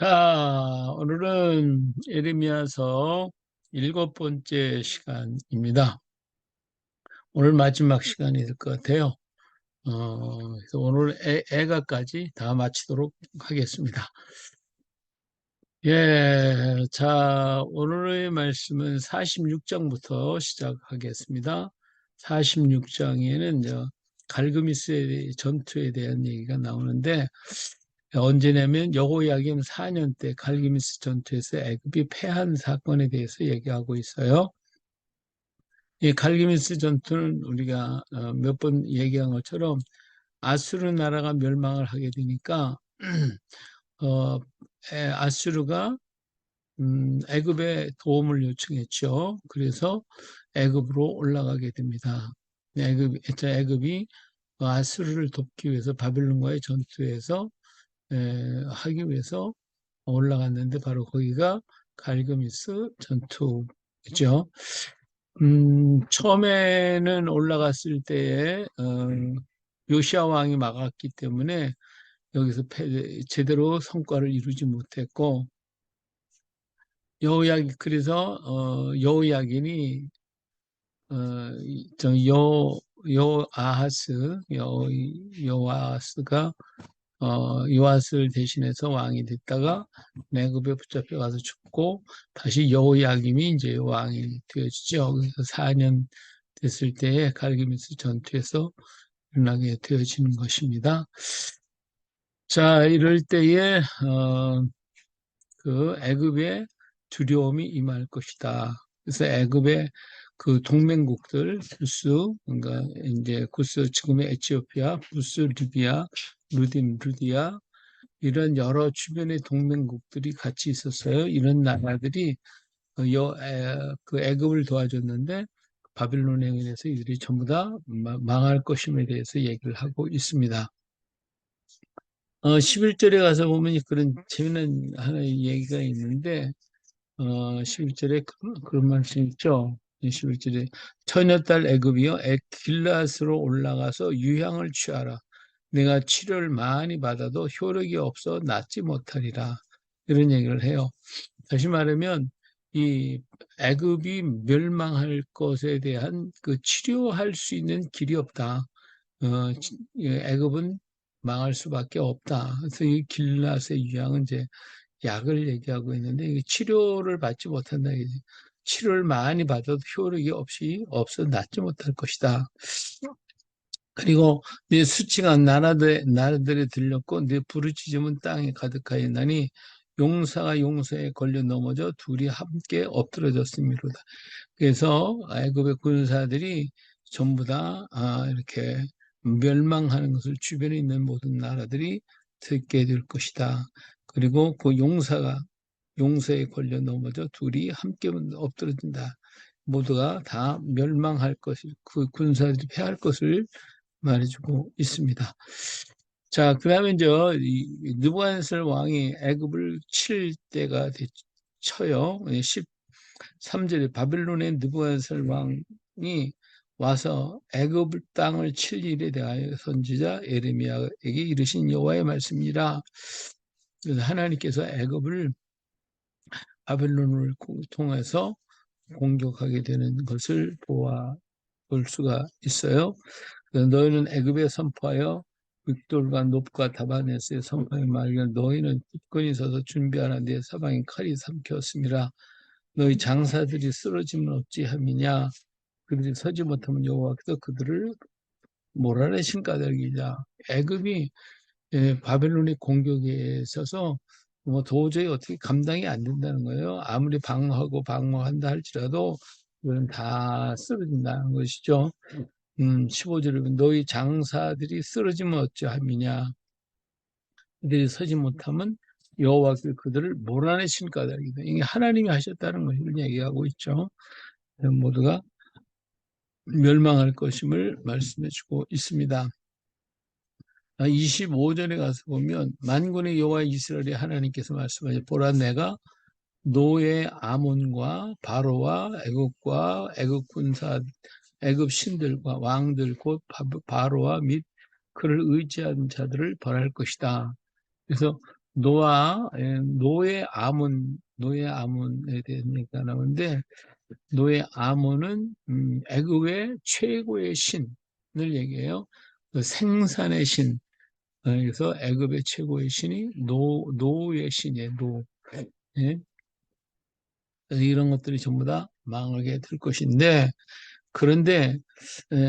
자, 오늘은 예레미야서 7번째 시간입니다. 오늘 마지막 시간이 될 것 같아요. 그래서 오늘 애가까지 다 마치도록 하겠습니다. 예, 자, 오늘의 말씀은 46장부터 시작하겠습니다. 46장에는 갈그미스의 전투에 대한 얘기가 나오는데, 언제냐면 여호야김 4년 때 갈기미스 전투에서 애굽이 패한 사건에 대해서 얘기하고 있어요. 이 갈기미스 전투는 우리가 몇 번 얘기한 것처럼 아수르 나라가 멸망을 하게 되니까 아수르가 애굽에 도움을 요청했죠. 그래서 애굽으로 올라가게 됩니다. 애굽이 아수르를 돕기 위해서 바빌론과의 전투에서 하기 위해서 올라갔는데 바로 거기가 갈그미스 전투죠. 처음에는 올라갔을 때에 요시아 왕이 막았기 때문에 여기서 제대로 성과를 이루지 못했고 그래서 여호야긴이 여아하스가 요아스를 대신해서 왕이 됐다가 내굽에 붙잡혀 가서 죽고 다시 여호야김이 이제 왕이 되어지죠. 그래서 4년 됐을 때에 갈기미스 전투에서 일어나게 되어지는 것입니다. 자, 이럴 때에 그 애굽에 두려움이 임할 것이다. 그래서 애굽의 그 동맹국들 그러니까 이제 구스 지금의 에티오피아, 부스, 리비아, 루디아 이런 여러 주변의 동맹국들이 같이 있었어요. 이런 나라들이 그 애굽을 도와줬는데 바빌론에 의해서 이들이 전부 다 망할 것임에 대해서 얘기를 하고 있습니다. 11절에 가서 보면 그런 재미난 하나의 얘기가 있는데 11절에 그런 말씀 있죠. 11절에 처녀딸 애굽이여 길앗으로 올라가서 유향을 취하라. 내가 치료를 많이 받아도 효력이 없어 낫지 못하리라. 이런 얘기를 해요. 다시 말하면 이 애굽이 멸망할 것에 대한 그 치료할 수 있는 길이 없다. 애굽은 망할 수밖에 없다. 그래서 이 길앗의 유향은 이제 약을 얘기하고 있는데 이게 치료를 받지 못한다. 치료를 많이 받아도 효력이 없어 낫지 못할 것이다. 그리고 네 수치가 나라들에 들렸고 네 부르짖음은 땅에 가득하였나니 용사가 용사에 걸려 넘어져 둘이 함께 엎드러졌음이로다. 그래서 애굽의 군사들이 전부 다 이렇게 멸망하는 것을 주변에 있는 모든 나라들이 듣게 될 것이다. 그리고 그 용사에 걸려 넘어져 둘이 함께 엎드러진다. 모두가 다 멸망할 것을 그 군사들이 패할 것을 말해주고 있습니다. 자, 그 다음에 이제 느부갓네살 왕이 애굽을 칠 때가 쳐요. 13절에 바빌론의 느부갓네살 왕이 와서 애굽 땅을 칠 일에 대하여 선지자 예레미야에게 이르신 여호와의 말씀이라. 그래서 하나님께서 애굽을 바빌론을 통해서 공격하게 되는 것을 볼 수가 있어요. 너희는 애굽에 선포하여 윗돌과 높과 다바네스에 선포하여 말하기를 너희는 굳건히 서서 준비하라. 내 사방에 칼이 삼켰음이라. 너희 장사들이 쓰러지면 어찌함이냐. 그들이 서지 못하면 여호와께서 그들을 몰아내신 까닭이냐. 애굽이 바벨론의 공격에 있어서 뭐 도저히 어떻게 감당이 안 된다는 거예요. 아무리 방어한다 할지라도 이건 다 쓰러진다는 것이죠. 15절에 너희 장사들이 쓰러지면 어찌함이냐. 그들이 서지 못하면 여호와께서 그들을 몰아내신 까닭이다. 이게 하나님이 하셨다는 것을 얘기하고 있죠. 모두가 멸망할 것임을 말씀해주고 있습니다. 25절에 가서 보면 만군의 여호와 이스라엘의 하나님께서 말씀하시죠. 보라 내가 노예 아몬과 바로와 애굽과 애굽 군사 애굽 신들과 왕들 곧 바로와 및 그를 의지한 자들을 벌할 것이다. 그래서 노의 아몬에 대한 얘기가 나오는데, 노의 아몬은 애굽의 최고의 신을 얘기해요. 그 생산의 신. 그래서 애굽의 최고의 신이 노의 신이에요. 노. 예? 그래서 이런 것들이 전부 다 망하게 될 것인데, 그런데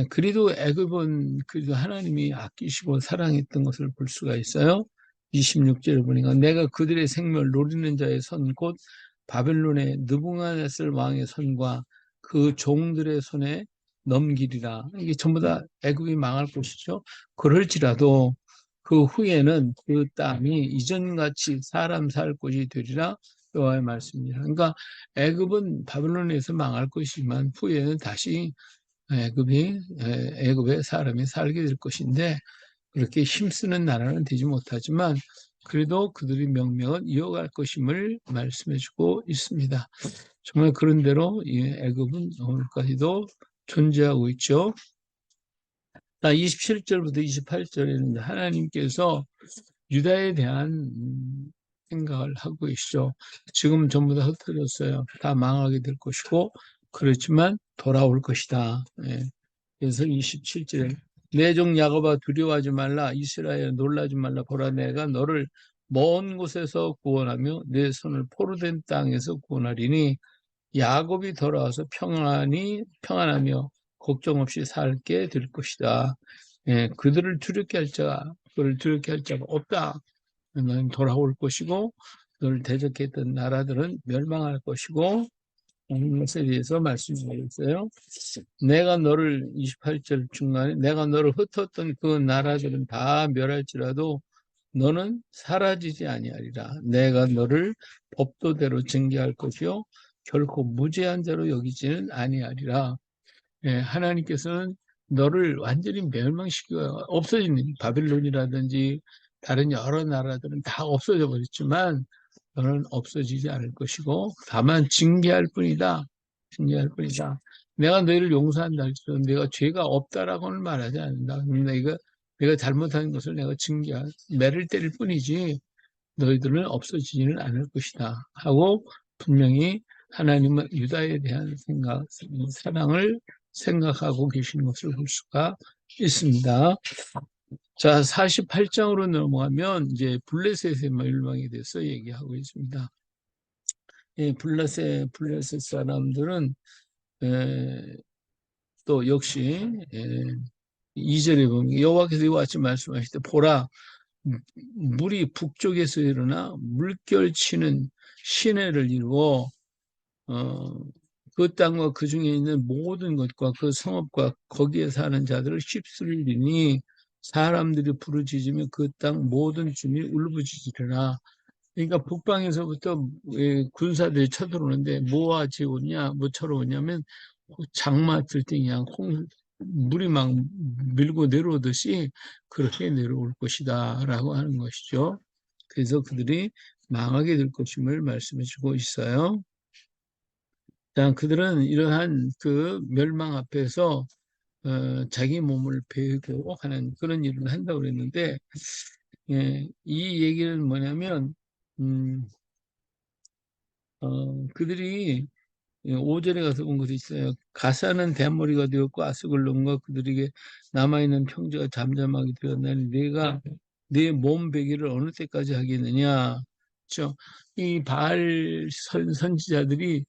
그래도 애굽은 그래도 하나님이 아끼시고 사랑했던 것을 볼 수가 있어요. 26절을 보니까 내가 그들의 생명을 노리는 자의 선 곧 바벨론의 느부갓네살 왕의 손과 그 종들의 손에 넘기리라. 이게 전부 다 애굽이 망할 것이죠. 그럴지라도 그 후에는 그 땅이 이전같이 사람 살 곳이 되리라. 여호와의 말씀입니다. 그러니까 애굽은 바벨론에서 망할 것이지만 후에는 다시 애굽에 사람이 살게 될 것인데 그렇게 힘쓰는 나라는 되지 못하지만 그래도 그들의 명명은 이어갈 것임을 말씀해주고 있습니다. 정말 그런 대로 애굽은 오늘까지도 존재하고 있죠. 27절부터 28절에는 하나님께서 유다에 대한 생각을 하고 계시죠. 지금 전부 다 흩어졌어요. 다 망하게 될 것이고 그렇지만 돌아올 것이다. 예. 그래서 27절에 내 종 야곱아 두려워하지 말라 이스라엘 놀라지 말라 보라 내가 너를 먼 곳에서 구원하며 내 손을 포로된 땅에서 구원하리니 야곱이 돌아와서 평안하며 걱정 없이 살게 될 것이다. 예, 그를 두렵게 할 자가 없다. 너는 돌아올 것이고 너를 대적했던 나라들은 멸망할 것이고 하는 것에 대해서 말씀하고 있어요. 내가 너를 28절 중간에 내가 너를 흩었던 그 나라들은 다 멸할지라도 너는 사라지지 아니하리라. 내가 너를 법도대로 징계할 것이요 결코 무죄한 자로 여기지는 아니하리라. 예, 하나님께서는 너를 완전히 멸망시키고 없어지는 바빌론이라든지 다른 여러 나라들은 다 없어져 버렸지만 너는 없어지지 않을 것이고 다만 징계할 뿐이다. 징계할 뿐이다. 내가 너희를 용서한다 할지라도 내가 죄가 없다라고는 말하지 않는다. 내가 잘못한 것을 내가 매를 때릴 뿐이지 너희들은 없어지지는 않을 것이다. 하고 분명히 하나님은 유다에 대한 사랑을 생각하고 계시는 것을 볼 수가 있습니다. 자, 48장으로 넘어가면 이제 블레셋의 멸망에 대해서 얘기하고 있습니다. 블레셋 사람들은 또 역시 2절에 보면 여호와께서 이와 같이 말씀하실 때 보라 물이 북쪽에서 일어나 물결치는 시내를 이루어 그 땅과 그 중에 있는 모든 것과 그 성읍과 거기에 사는 자들을 휩쓸리니 사람들이 부르짖으며 그 땅 모든 주민이 울부짖으리라. 그러니까 북방에서부터 군사들이 쳐들어오는데 뭐가 지오냐, 뭐처럼 오냐면 장마 들때 그냥 물이 막 밀고 내려오듯이 그렇게 내려올 것이다라고 하는 것이죠. 그래서 그들이 망하게 될 것임을 말씀해주고 있어요. 그들은 이러한 그 멸망 앞에서 자기 몸을 베고 하는 그런 일을 한다고 그랬는데 이 얘기는 뭐냐면 그들이 5절에 가서 본 것이 있어요. 가사는 대머리가 되었고 아스글론과 그들에게 남아있는 평지가 잠잠하게 되었나니 내가 내 몸 베기를 어느 때까지 하겠느냐. 그렇죠? 이 바알 선지자들이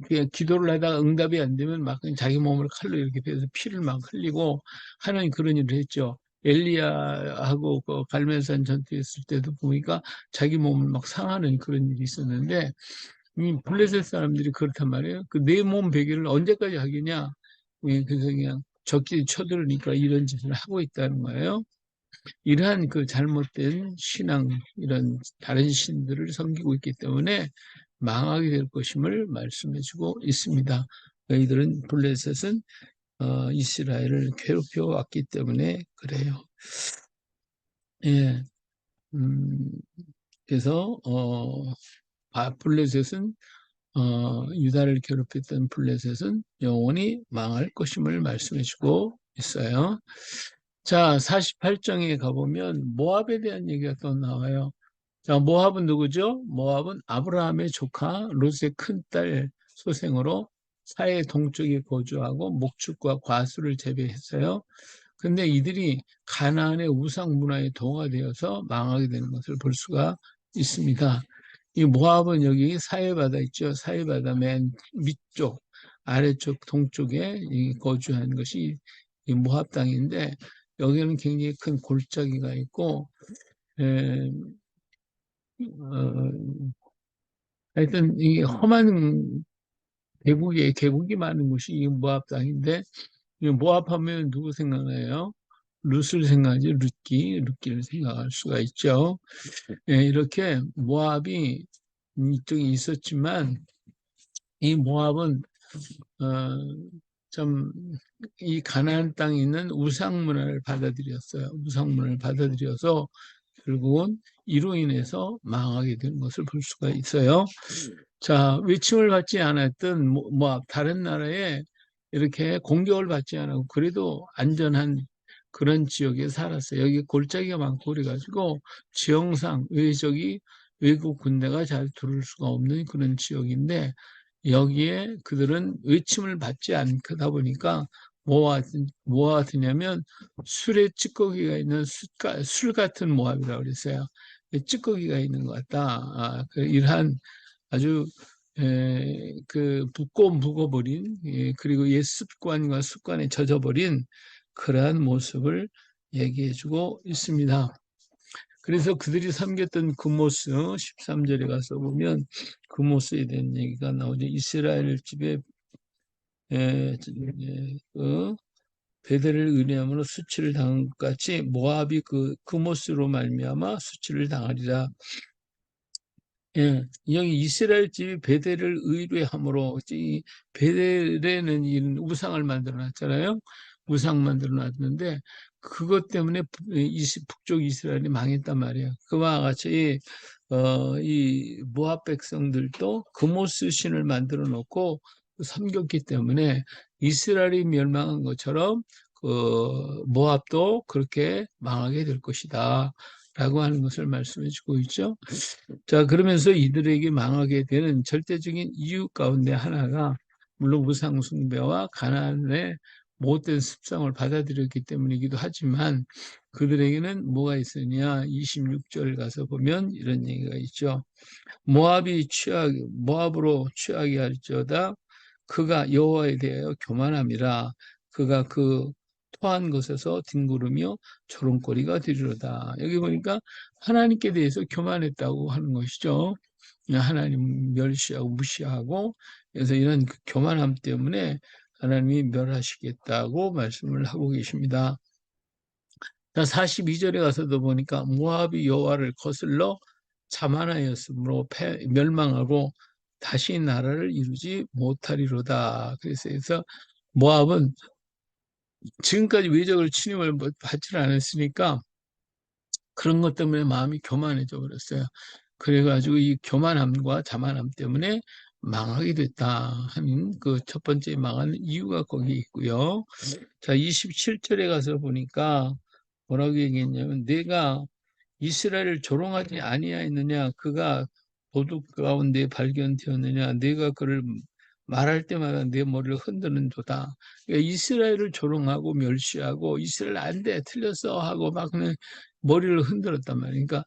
그냥 기도를 하다가 응답이 안 되면 막 그냥 자기 몸을 칼로 이렇게 베서 피를 막 흘리고 하나님 그런 일을 했죠. 엘리야하고 그 갈멜산 전투했을 때도 보니까 자기 몸을 막 상하는 그런 일이 있었는데 이 블레셋 사람들이 그렇단 말이에요. 그 내 몸 베개를 언제까지 하겠냐? 그래서 그냥 적끼리 쳐들으니까 이런 짓을 하고 있다는 거예요. 이러한 그 잘못된 신앙, 이런 다른 신들을 섬기고 있기 때문에 망하게 될 것임을 말씀해주고 있습니다. 너희들은 블레셋은 이스라엘을 괴롭혀 왔기 때문에 그래요. 예, 그래서 블레셋은 유다를 괴롭혔던 블레셋은 영원히 망할 것임을 말씀해주고 있어요. 자, 48장에 가보면 모압에 대한 얘기가 또 나와요. 자, 모압은 누구죠? 모압은 아브라함의 조카 롯의 큰딸 소생으로 사해 동쪽에 거주하고 목축과 과수를 재배했어요. 근데 이들이 가나안의 우상 문화에 동화되어서 망하게 되는 것을 볼 수가 있습니다. 이 모압은 여기 사해바다 있죠. 사해바다 맨 밑쪽, 아래쪽, 동쪽에 거주한 것이 이 모압 땅인데 여기는 굉장히 큰 골짜기가 있고 에, 어, 하여튼 이 험한 계곡이 많은 곳이 이 모압 땅인데 이 모압 하면 누구 생각나요? 룻을 생각하지 룻기를 생각할 수가 있죠. 예, 이렇게 모압이 이쪽에 있었지만 이 모압은 좀 이 가나안 땅에 있는 우상 문화를 받아들였어요. 우상 문화를 받아들여서 결국은 이로 인해서 망하게 된 것을 볼 수가 있어요. 자, 외침을 받지 않았던 모압 다른 나라에 이렇게 공격을 받지 않고 그래도 안전한 그런 지역에 살았어요. 여기 골짜기가 많고 그래가지고 지형상 외국 군대가 잘 들어올 수가 없는 그런 지역인데 여기에 그들은 외침을 받지 않다 보니까 뭐가 되냐면 술에 찌꺼기가 있는 술 같은 모압이라고 그랬어요. 찌꺼기가 있는 것 같다. 이러한 아주 그 붓고 묵어버린 그리고 옛 습관과 습관에 젖어버린 그러한 모습을 얘기해주고 있습니다. 그래서 그들이 섬겼던 그모스 13절에 가서 보면 그모스에 대한 얘기가 나오죠. 이스라엘 집에 그 베델을 의뢰함으로 수치를 당한 것 같이 모압이 그모스로 말미암아 수치를 당하리라. 예, 여기 이스라엘 집이 베델을 의뢰함으로 이 베델에는 이런 우상을 만들어 놨잖아요. 우상 만들어 놨는데 그것 때문에 북쪽 이스라엘이 망했단 말이에요. 그와 같이 이 모압 백성들도 그모스 신을 만들어 놓고 섬겼기 때문에 이스라엘이 멸망한 것처럼 모압도 그렇게 망하게 될 것이다. 라고 하는 것을 말씀해 주고 있죠. 자, 그러면서 이들에게 망하게 되는 절대적인 이유 가운데 하나가 물론 우상 숭배와 가나안의 못된 습성을 받아들였기 때문이기도 하지만 그들에게는 뭐가 있으냐? 26절 가서 보면 이런 얘기가 있죠. 모압으로 취하게 할지어다 그가 여호와에 대하여 교만함이라 그가 그 토한 것에서 뒹구르며 조롱거리가 되리로다. 여기 보니까 하나님께 대해서 교만했다고 하는 것이죠. 하나님 멸시하고 무시하고 그래서 이런 그 교만함 때문에 하나님이 멸하시겠다고 말씀을 하고 계십니다. 42절에 가서도 보니까 모압이 여호와를 거슬러 자만하였으므로 멸망하고 다시 나라를 이루지 못하리로다. 그래서 모압은 지금까지 외적을 침입을 받지 않았으니까 그런 것 때문에 마음이 교만해져 버렸어요. 그래가지고 이 교만함과 자만함 때문에 망하게 됐다 하는 그 첫 번째 망한 이유가 거기 있고요. 자, 27절에 가서 보니까 뭐라고 얘기했냐면 내가 이스라엘을 조롱하지 아니하였느냐 그가 도둑 가운데 발견되었느냐 내가 그를 말할 때마다 내 머리를 흔드는 도다. 그러니까 이스라엘을 조롱하고 멸시하고 이스라엘 안 돼, 틀렸어 하고 막 그냥 머리를 흔들었단 말이에요. 그러니까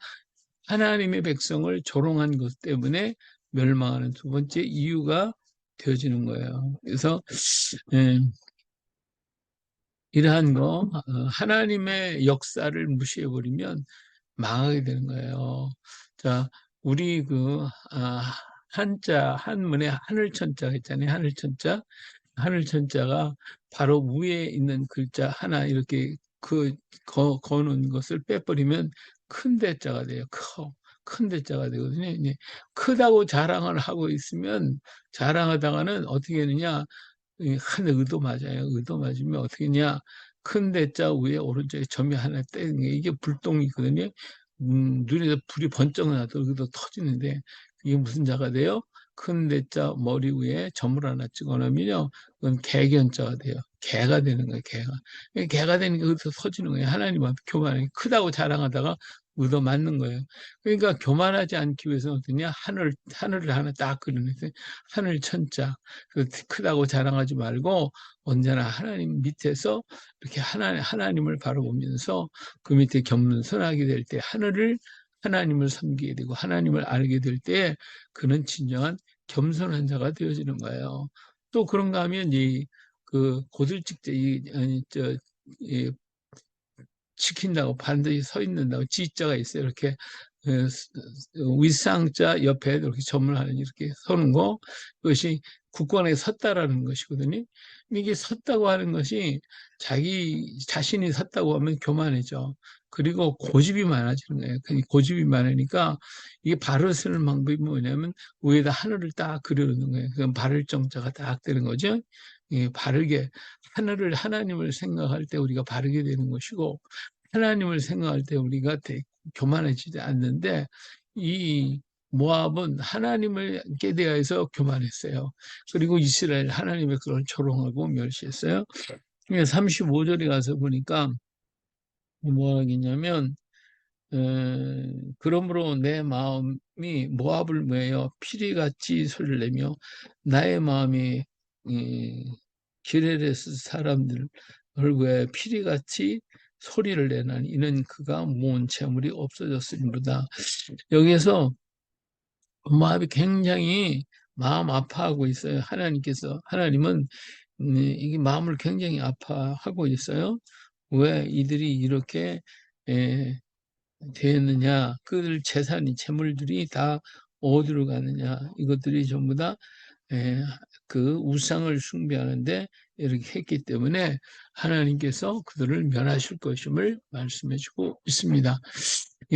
하나님의 백성을 조롱한 것 때문에 멸망하는 두 번째 이유가 되어지는 거예요. 그래서 예, 이러한 하나님의 역사를 무시해버리면 망하게 되는 거예요. 자, 우리 한문에 하늘천자 있잖아요. 하늘천자. 하늘천자가 바로 위에 있는 글자 하나 이렇게 거는 것을 빼버리면 큰 대자가 돼요. 큰 대자가 되거든요. 이제 크다고 자랑을 하고 있으면 자랑하다가는 어떻게 되느냐? 한 의도 맞아요. 의도 맞으면 어떻게 냐? 큰 대자 위에 오른쪽에 점이 하나 떼는 게 이게 불똥이거든요. 눈에서 불이 번쩍 나도 여기도 터지는데 이게 무슨 자가 돼요? 큰 대자 머리 위에 점을 하나 찍어놓으면요. 그건 개견자가 돼요. 개가 되는 거예요. 개가. 개가 되는 게 여기서 터지는 거예요. 하나님 앞에 교만하게 크다고 자랑하다가 얻어맞는 거예요. 그러니까 교만하지 않기 위해서 어떠냐? 하늘을 하나 딱 그려냈어요. 하늘 천자. 그 크다고 자랑하지 말고 언제나 하나님 밑에서 이렇게 하나님을 바라보면서 그 밑에 겸손하게 될 때 하나님을 섬기게 되고 하나님을 알게 될 때 그는 진정한 겸손한 자가 되어지는 거예요. 또 그런가 하면 그 고들직자 아니 이 지킨다고 반드시 서 있는다고 지자가 있어요. 이렇게 윗상자 옆에 이렇게 점을 이렇게 서는 거 그것이 굳건하게 섰다라는 것이거든요. 이게 섰다고 하는 것이 자기 자신이 섰다고 하면 교만해져. 그리고 고집이 많아지는 거예요. 고집이 많으니까 이게 발을 쓰는 방법이 뭐냐면 위에다 하늘을 딱 그려놓는 거예요. 그럼 발을 정자가 딱 되는 거죠. 바르게 하나님을 생각할 때 우리가 바르게 되는 것이고 하나님을 생각할 때 우리가 교만해지지 않는데 이 모압은 하나님께 대해서 교만했어요. 그리고 이스라엘 하나님의 그걸 조롱하고 멸시했어요. 35절에 가서 보니까 뭐 하겠냐면 그러므로 내 마음이 모압을 매여 피리같이 소리를 내며 나의 마음이 기레레스 사람들을 왜 피리같이 소리를 내나니 이는 그가 모은 재물이 없어졌으므로다. 여기에서 모압이 굉장히 마음 아파하고 있어요. 하나님은 이게 마음을 굉장히 아파하고 있어요. 왜 이들이 이렇게 되었느냐? 그들 재물들이 다 어디로 가느냐? 이것들이 전부 다 그 우상을 숭배하는데 이렇게 했기 때문에 하나님께서 그들을 멸하실 것임을 말씀해주고 있습니다.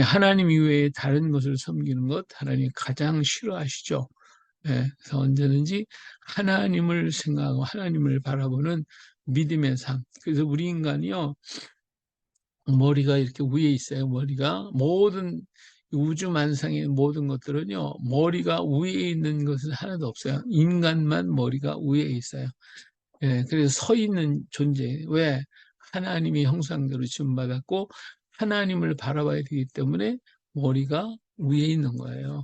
하나님 이외에 다른 것을 섬기는 것 하나님이 가장 싫어하시죠. 그래서 언제든지 하나님을 생각하고 하나님을 바라보는 믿음의 삶. 그래서 우리 인간이요. 머리가 이렇게 위에 있어요. 머리가 모든 우주 만상의 모든 것들은요. 머리가 위에 있는 것은 하나도 없어요. 인간만 머리가 위에 있어요. 그래서 서 있는 존재. 왜? 하나님이 형상대로 지음받았고 하나님을 바라봐야 되기 때문에 머리가 위에 있는 거예요.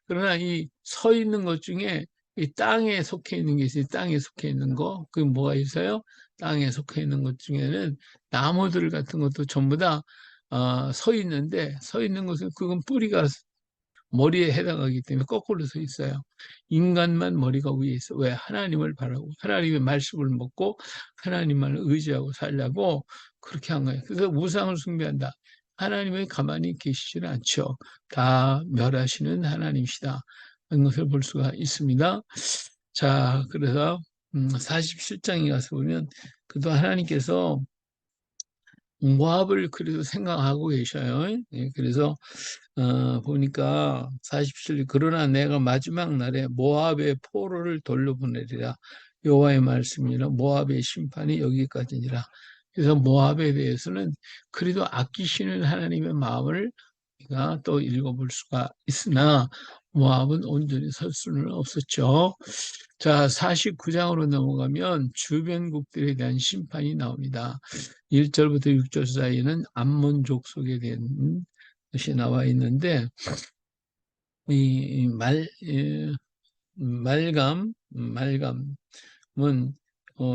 그러나 이 서 있는 것 중에 이 땅에 속해 있는 게 있어요. 땅에 속해 있는 거. 그 뭐가 있어요? 땅에 속해 있는 것 중에는 나무들 같은 것도 전부 다 서 있는데 서 있는 것은 그건 뿌리가 머리에 해당하기 때문에 거꾸로 서 있어요. 인간만 머리가 위에 있어. 왜? 하나님을 바라고 하나님의 말씀을 먹고 하나님만 의지하고 살려고 그렇게 한 거예요. 그래서 우상을 숭배한다. 하나님이 가만히 계시지는 않죠. 다 멸하시는 하나님이시다. 이런 것을 볼 수가 있습니다. 자, 그래서 47장에 가서 보면 그도 하나님께서 모압을 그래도 생각하고 계셔요. 그래서 보니까 47절 그러나 내가 마지막 날에 모압의 포로를 돌려보내리라. 여호와의 말씀이라 모압의 심판이 여기까지니라. 그래서 모압에 대해서는 그래도 아끼시는 하나님의 마음을 우리가 또 읽어볼 수가 있으나 모압은 온전히 설 수는 없었죠. 자, 49장으로 넘어가면 주변국들에 대한 심판이 나옵니다. 1절부터 6절 사이에는 암몬 족속에 대한 것이 나와 있는데 말감은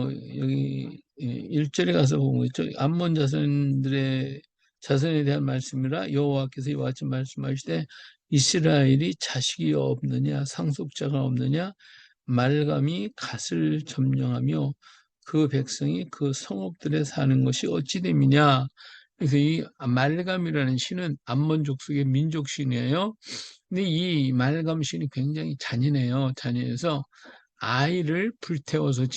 여기 1절에 가서 보고 있죠. 암몬 자손에 대한 말씀이라 여호와께서 이와 같이 말씀하시되 이스라엘이 자식이 없느냐 상속자가 없느냐 말감이 갓을 점령하며 그 백성이 그 성읍들에 사는 것이 어찌 됨이냐. 그래서 이 말감이라는 신은 암몬 족속의 민족 신이에요. 근데 이 말감 신이 굉장히 잔인해요. 잔인해서 아이를 불태워서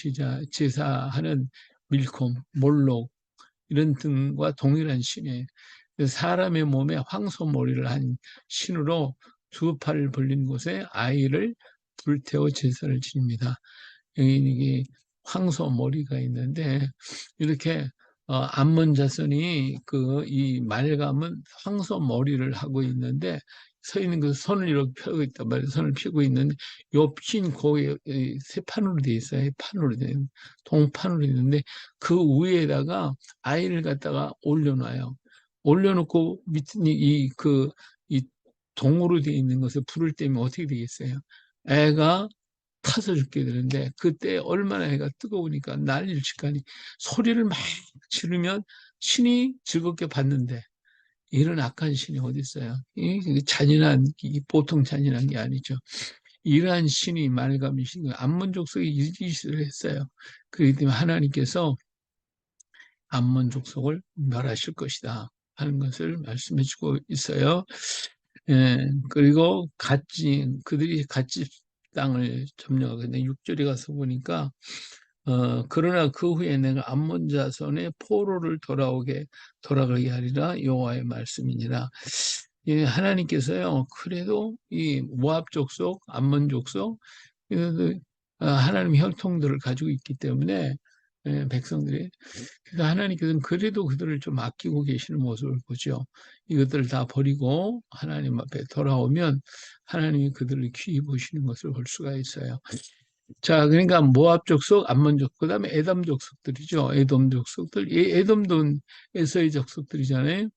제사하는 밀콤, 몰록 이런 등과 동일한 신이에요. 사람의 몸에 황소머리를 한 신으로 두 팔을 벌린 곳에 아이를 불태워 제사를 지닙니다. 여기 이게 황소머리가 있는데 이렇게 암몬 자손이 이 말감은 황소머리를 하고 있는데 서 있는 그 손을 이렇게 펴고 있단 말이에요. 손을 펴고 있는데 엽신 고에 세 판으로 되어 있어요. 판으로 된 동판으로 있는데 그 위에다가 아이를 갖다가 올려놔요. 올려놓고 밑에 이 동으로 되어 있는 것을 불을 떼면 어떻게 되겠어요? 애가 타서 죽게 되는데 그때 얼마나 애가 뜨거우니까 난리를 치까니 소리를 막 지르면 신이 즐겁게 봤는데 이런 악한 신이 어디 있어요? 이 잔인한 보통 잔인한 게 아니죠. 이러한 신이 말감이 신 암몬 족속이 이 짓을 했어요. 그렇기 때문에 하나님께서 암몬 족속을 멸하실 것이다 하는 것을 말씀해 주고 있어요. 예, 그리고 그들이 갓집 땅을 점령하게 되는데 6절에 가서 보니까 그러나 그 후에 내가 암몬 자손의 포로를 돌아가게 하리라 여호와의 말씀이니라. 예, 하나님께서요 그래도 이 모압 족속, 암몬 족속 하나님 혈통들을 가지고 있기 때문에 백성들이 그래서 하나님께서는 그래도 그들을 좀 아끼고 계시는 모습을 보죠. 이것들을 다 버리고 하나님 앞에 돌아오면 하나님이 그들을 귀히 보시는 것을 볼 수가 있어요. 자, 그러니까 모압 족속, 암몬 족속, 그다음에 에돔 족속들이죠. 에돔 족속들. 이 에돔도 에서의 족속들이잖아요.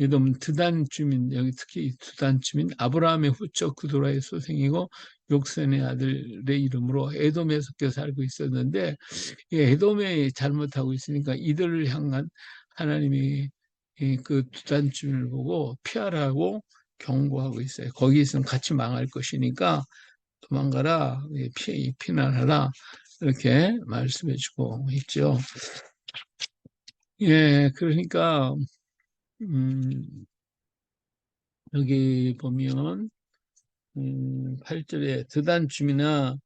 에돔 드단 주민, 여기 특히 드단 주민, 아브라함의 후처 구도라의 소생이고 욕센의 아들의 이름으로 에돔에 섞여 살고 있었는데 에돔에 잘못하고 있으니까 이들을 향한 하나님이 그 두단 주민을 보고 피하라고 경고하고 있어요. 거기 있으면 같이 망할 것이니까 도망가라, 피난하라 이렇게 말씀해주고 있죠. 예, 그러니까 여기 보면 8절에 드단 주민아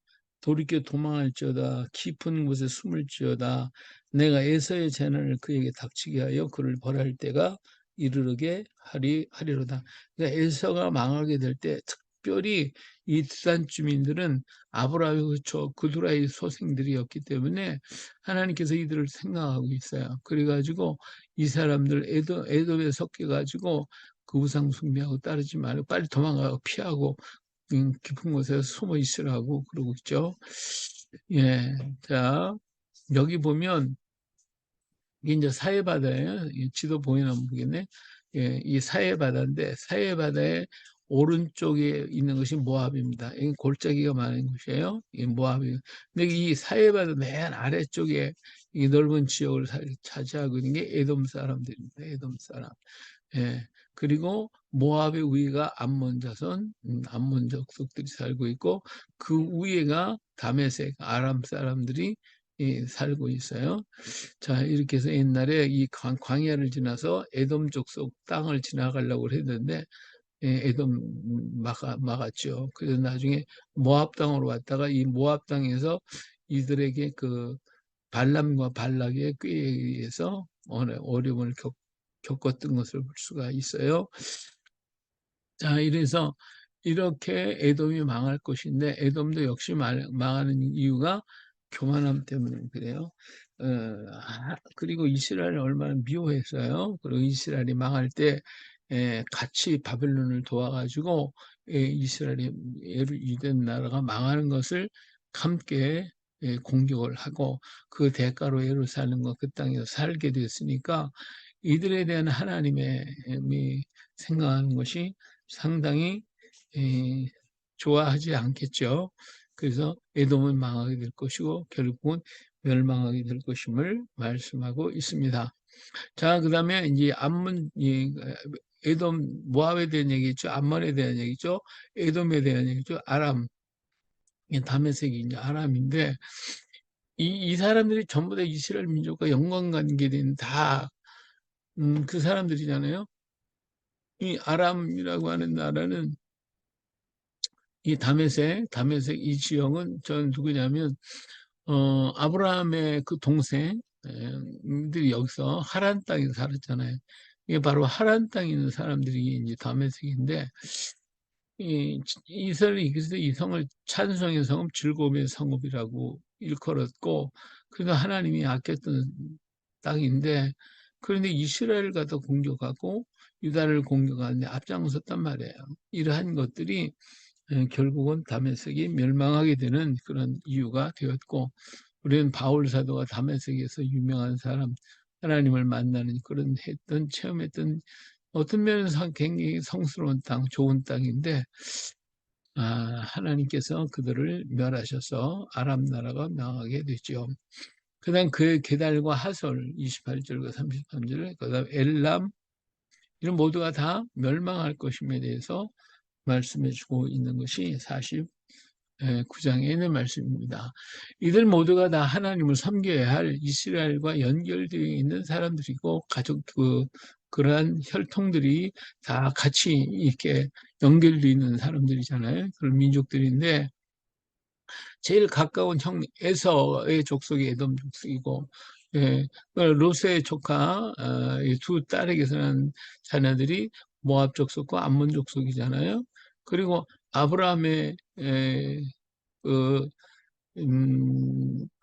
돌이켜 도망할지어다 깊은 곳에 숨을지어다 내가 에서의 재난을 그에게 닥치게 하여 그를 벌할 때가 이르게 하리로다. 그러니까 에서가 망하게 될 때 특별히 이 드단 주민들은 아브라함의 그두라의 소생들이었기 때문에 하나님께서 이들을 생각하고 있어요. 그래가지고 이 사람들 에돔에 섞여가지고 그 우상 숭배하고 따르지 말고 빨리 도망가고 피하고 깊은 곳에 숨어 있으라고 그러고 있죠. 예, 자 여기 보면 이게 이제 사해바다예요. 이 지도 보이면 보겠네. 예, 이 사해바다인데 사해바다의 오른쪽에 있는 것이 모압입니다. 이 골짜기가 많은 곳이에요. 이 모압이. 근데 이 사해바다 맨 아래쪽에 이 넓은 지역을 차지하고 있는 게 에돔 사람들입니다. 에돔 사람. 예. 그리고 모압의 위가 암몬 자손, 암몬 족속들이 살고 있고 그 위에가 다메섹, 아람 사람들이 살고 있어요. 자, 이렇게 해서 옛날에 이 광야를 지나서 에돔 족속 땅을 지나가려고 했는데 에돔 막았죠. 그래서 나중에 모압 땅으로 왔다가 이 모압 땅에서 이들에게 그 발람과 발락의 꾀에 의해서 어려움을 겪었던 것을 볼 수가 있어요. 자, 이래서 이렇게 에돔이 망할 것인데 에돔도 역시 망하는 이유가 교만함 때문에 그래요. 그리고 이스라엘을 얼마나 미워했어요. 그리고 이스라엘이 망할 때 같이 바벨론을 도와가지고 이스라엘이 유대 나라가 망하는 것을 함께 공격을 하고 그 대가로 예루살렘과 그 땅에서 살게 됐으니까 이들에 대한 하나님의 생각하는 것이 상당히 좋아하지 않겠죠. 그래서 에돔은 망하게 될 것이고 결국은 멸망하게 될 것임을 말씀하고 있습니다. 자, 그다음에 이제 에돔 모압에 대한 얘기죠. 암몬에 대한 얘기죠. 에돔에 대한 얘기죠. 아람. 다메섹이 이제 아람인데 이 사람들이 전부 다 이스라엘 민족과 연관관계된 다 그 사람들이잖아요. 이 아람이라고 하는 나라는 이 다메섹 이 지형은 전 누구냐면 아브라함의 그 동생들이 여기서 하란 땅에 살았잖아요. 이게 바로 하란 땅에 있는 사람들이 이제 다메섹인데 이스라엘이 그래서 이 성을 찬송의 성읍 즐거움의 성읍이라고 일컬었고 그래서 하나님이 아꼈던 땅인데 그런데 이스라엘을 갖다 공격하고 유다를 공격하는데 앞장섰단 말이에요. 이러한 것들이 결국은 다메섹이 멸망하게 되는 그런 이유가 되었고 우리는 바울 사도가 다메섹에서 유명한 사람 하나님을 만나는 그런 체험했던 어떤 면에서 굉장히 성스러운 땅, 좋은 땅인데 하나님께서 그들을 멸하셔서 아람 나라가 망하게 되죠. 그다음 그의 게달과 하솔 28절과 33절, 그다음 엘람 이런 모두가 다 멸망할 것임에 대해서 말씀해주고 있는 것이 49장에 있는 말씀입니다. 이들 모두가 다 하나님을 섬겨야 할 이스라엘과 연결되어 있는 사람들이고 그러한 혈통들이 다 같이 이렇게 연결되어 있는 사람들이잖아요. 그런 민족들인데 제일 가까운 형 에서의 족속이 에돔 족속이고 롯의 조카 이두 딸에게서 난 자녀들이 모압 족속과 암몬 족속이잖아요. 그리고 아브라함의 그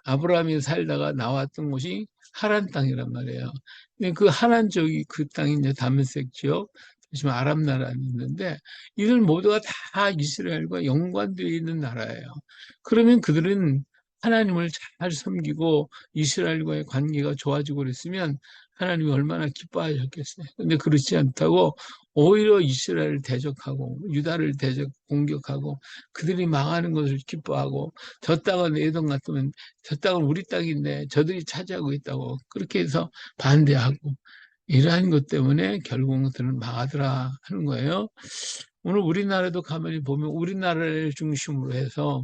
아브라함이 살다가 나왔던 곳이 하란 땅이란 말이에요. 근데 그 하란 쪽이 그 땅이 이제 다메섹 지역, 지금 아람 나라에 있는데 이들 모두가 다 이스라엘과 연관되어 있는 나라예요. 그러면 그들은 하나님을 잘 섬기고 이스라엘과의 관계가 좋아지고 그랬으면 하나님이 얼마나 기뻐하셨겠어요. 근데 그렇지 않다고 오히려 이스라엘을 대적하고 유다를 공격하고 그들이 망하는 것을 기뻐하고 저 땅은 내 땅 같으면 저 땅은 우리 땅인데 저들이 차지하고 있다고 그렇게 해서 반대하고 이러한 것 때문에 결국은 그들은 망하더라 하는 거예요. 오늘 우리나라도 가만히 보면 우리나라를 중심으로 해서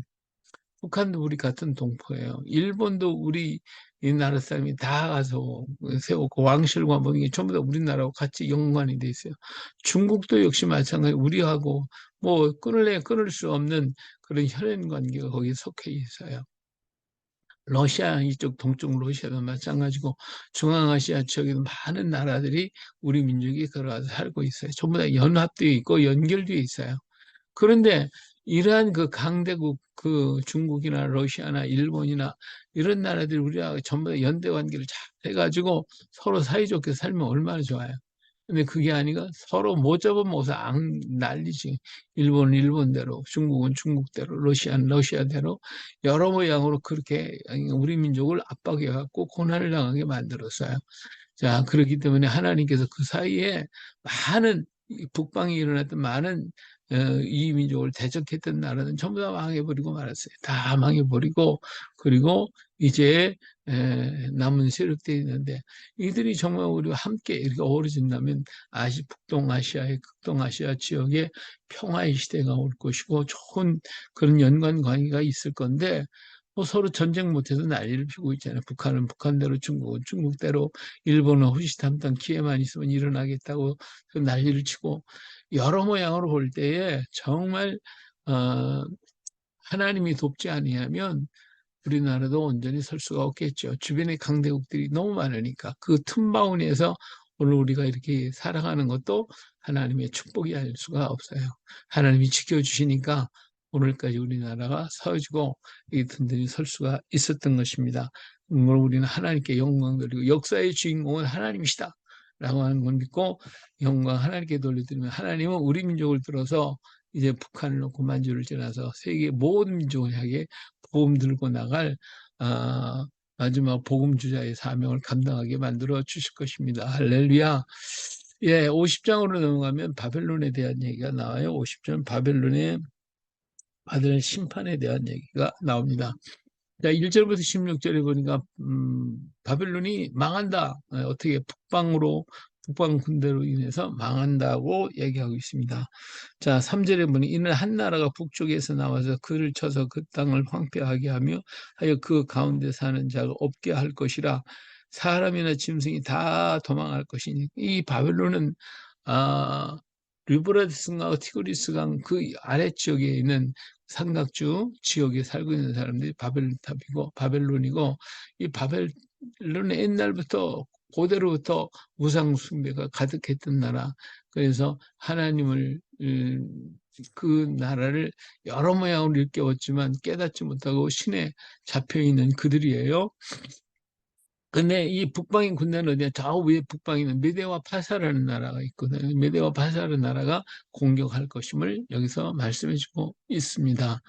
북한도 우리 같은 동포예요. 일본도 우리 이 나라 사람이 다 가서 세우고 왕실과 뭐 이게 전부 다 우리나라하고 같이 연관이 돼 있어요. 중국도 역시 마찬가지 우리하고 뭐 끊을 수 없는 그런 혈연 관계가 거기에 속해 있어요. 러시아 이쪽 동쪽 러시아도 마찬가지고 중앙아시아 지역에도 많은 나라들이 우리 민족이 들어와서 살고 있어요. 전부 다 연합되어 있고 연결되어 있어요. 그런데 이러한 그 강대국 그 중국이나 러시아나 일본이나 이런 나라들이 우리하고 전부 다 연대 관계를 잘 해가지고 서로 사이좋게 살면 얼마나 좋아요. 근데 그게 아니고 서로 못 잡아먹어서 난리지. 일본은 일본대로, 중국은 중국대로, 러시아는 러시아대로 여러 모양으로 그렇게 우리 민족을 압박해갖고 고난을 당하게 만들었어요. 자, 그렇기 때문에 하나님께서 그 사이에 많은 북방에 일어났던 많은 이 민족을 대적했던 나라는 전부 다 망해버리고 말았어요. 다 망해버리고 그리고 이제 남은 세력들이 있는데 이들이 정말 우리와 함께 이렇게 어우러진다면 북동아시아의 극동아시아 지역에 평화의 시대가 올 것이고 좋은 그런 연관 관계가 있을 건데 뭐 서로 전쟁 못해서 난리를 피우고 있잖아요. 북한은 북한대로 중국은 중국대로 일본은 호시탐탐 기회만 있으면 일어나겠다고 난리를 치고 여러 모양으로 볼 때에 정말 어, 하나님이 돕지 아니하면 우리나라도 온전히 설 수가 없겠죠. 주변에 강대국들이 너무 많으니까 그 틈바구니에서 오늘 우리가 이렇게 살아가는 것도 하나님의 축복이 아닐 수가 없어요. 하나님이 지켜주시니까 오늘까지 우리나라가 서지고 든든히 설 수가 있었던 것입니다. 오늘 우리는 하나님께 영광 돌리고 역사의 주인공은 하나님이시다 라고 하는 걸 믿고 영광 하나님께 돌려드리면 하나님은 우리 민족을 들어서 이제 북한을 놓고 만주를 지나서 세계 모든 민족을 향해 복음 들고 나갈 마지막 복음 주자의 사명을 감당하게 만들어 주실 것입니다. 할렐루야. 예, 50장으로 넘어가면 바벨론에 대한 얘기가 나와요. 50장 바벨론의 받을 심판에 대한 얘기가 나옵니다. 자, 1절부터 16절에 보니까 바벨론이 망한다. 어떻게 북방 군대로 인해서 망한다고 얘기하고 있습니다. 자, 3절에 보니 이는 한 나라가 북쪽에서 나와서 그를 쳐서 그 땅을 황폐하게 하며 하여 그 가운데 사는 자가 없게 할 것이라. 사람이나 짐승이 다 도망할 것이니 이 바벨론은 아, 류브라데스강과 티그리스강 그 아래쪽에 있는 삼각주 지역에 살고 있는 사람들이 바벨론이고 이 바벨론은 옛날부터 고대로부터 우상 숭배가 가득했던 나라. 그래서 하나님을 그 나라를 여러 모양으로 일깨웠지만 깨닫지 못하고 신에 잡혀 있는 그들이에요. 근데 이 북방인 군대는 어디야? 저 위에 북방에 있는 메대와 파사라는 나라가 있거든요. 메대와 파사라는 나라가 공격할 것임을 여기서 말씀해주고 있습니다.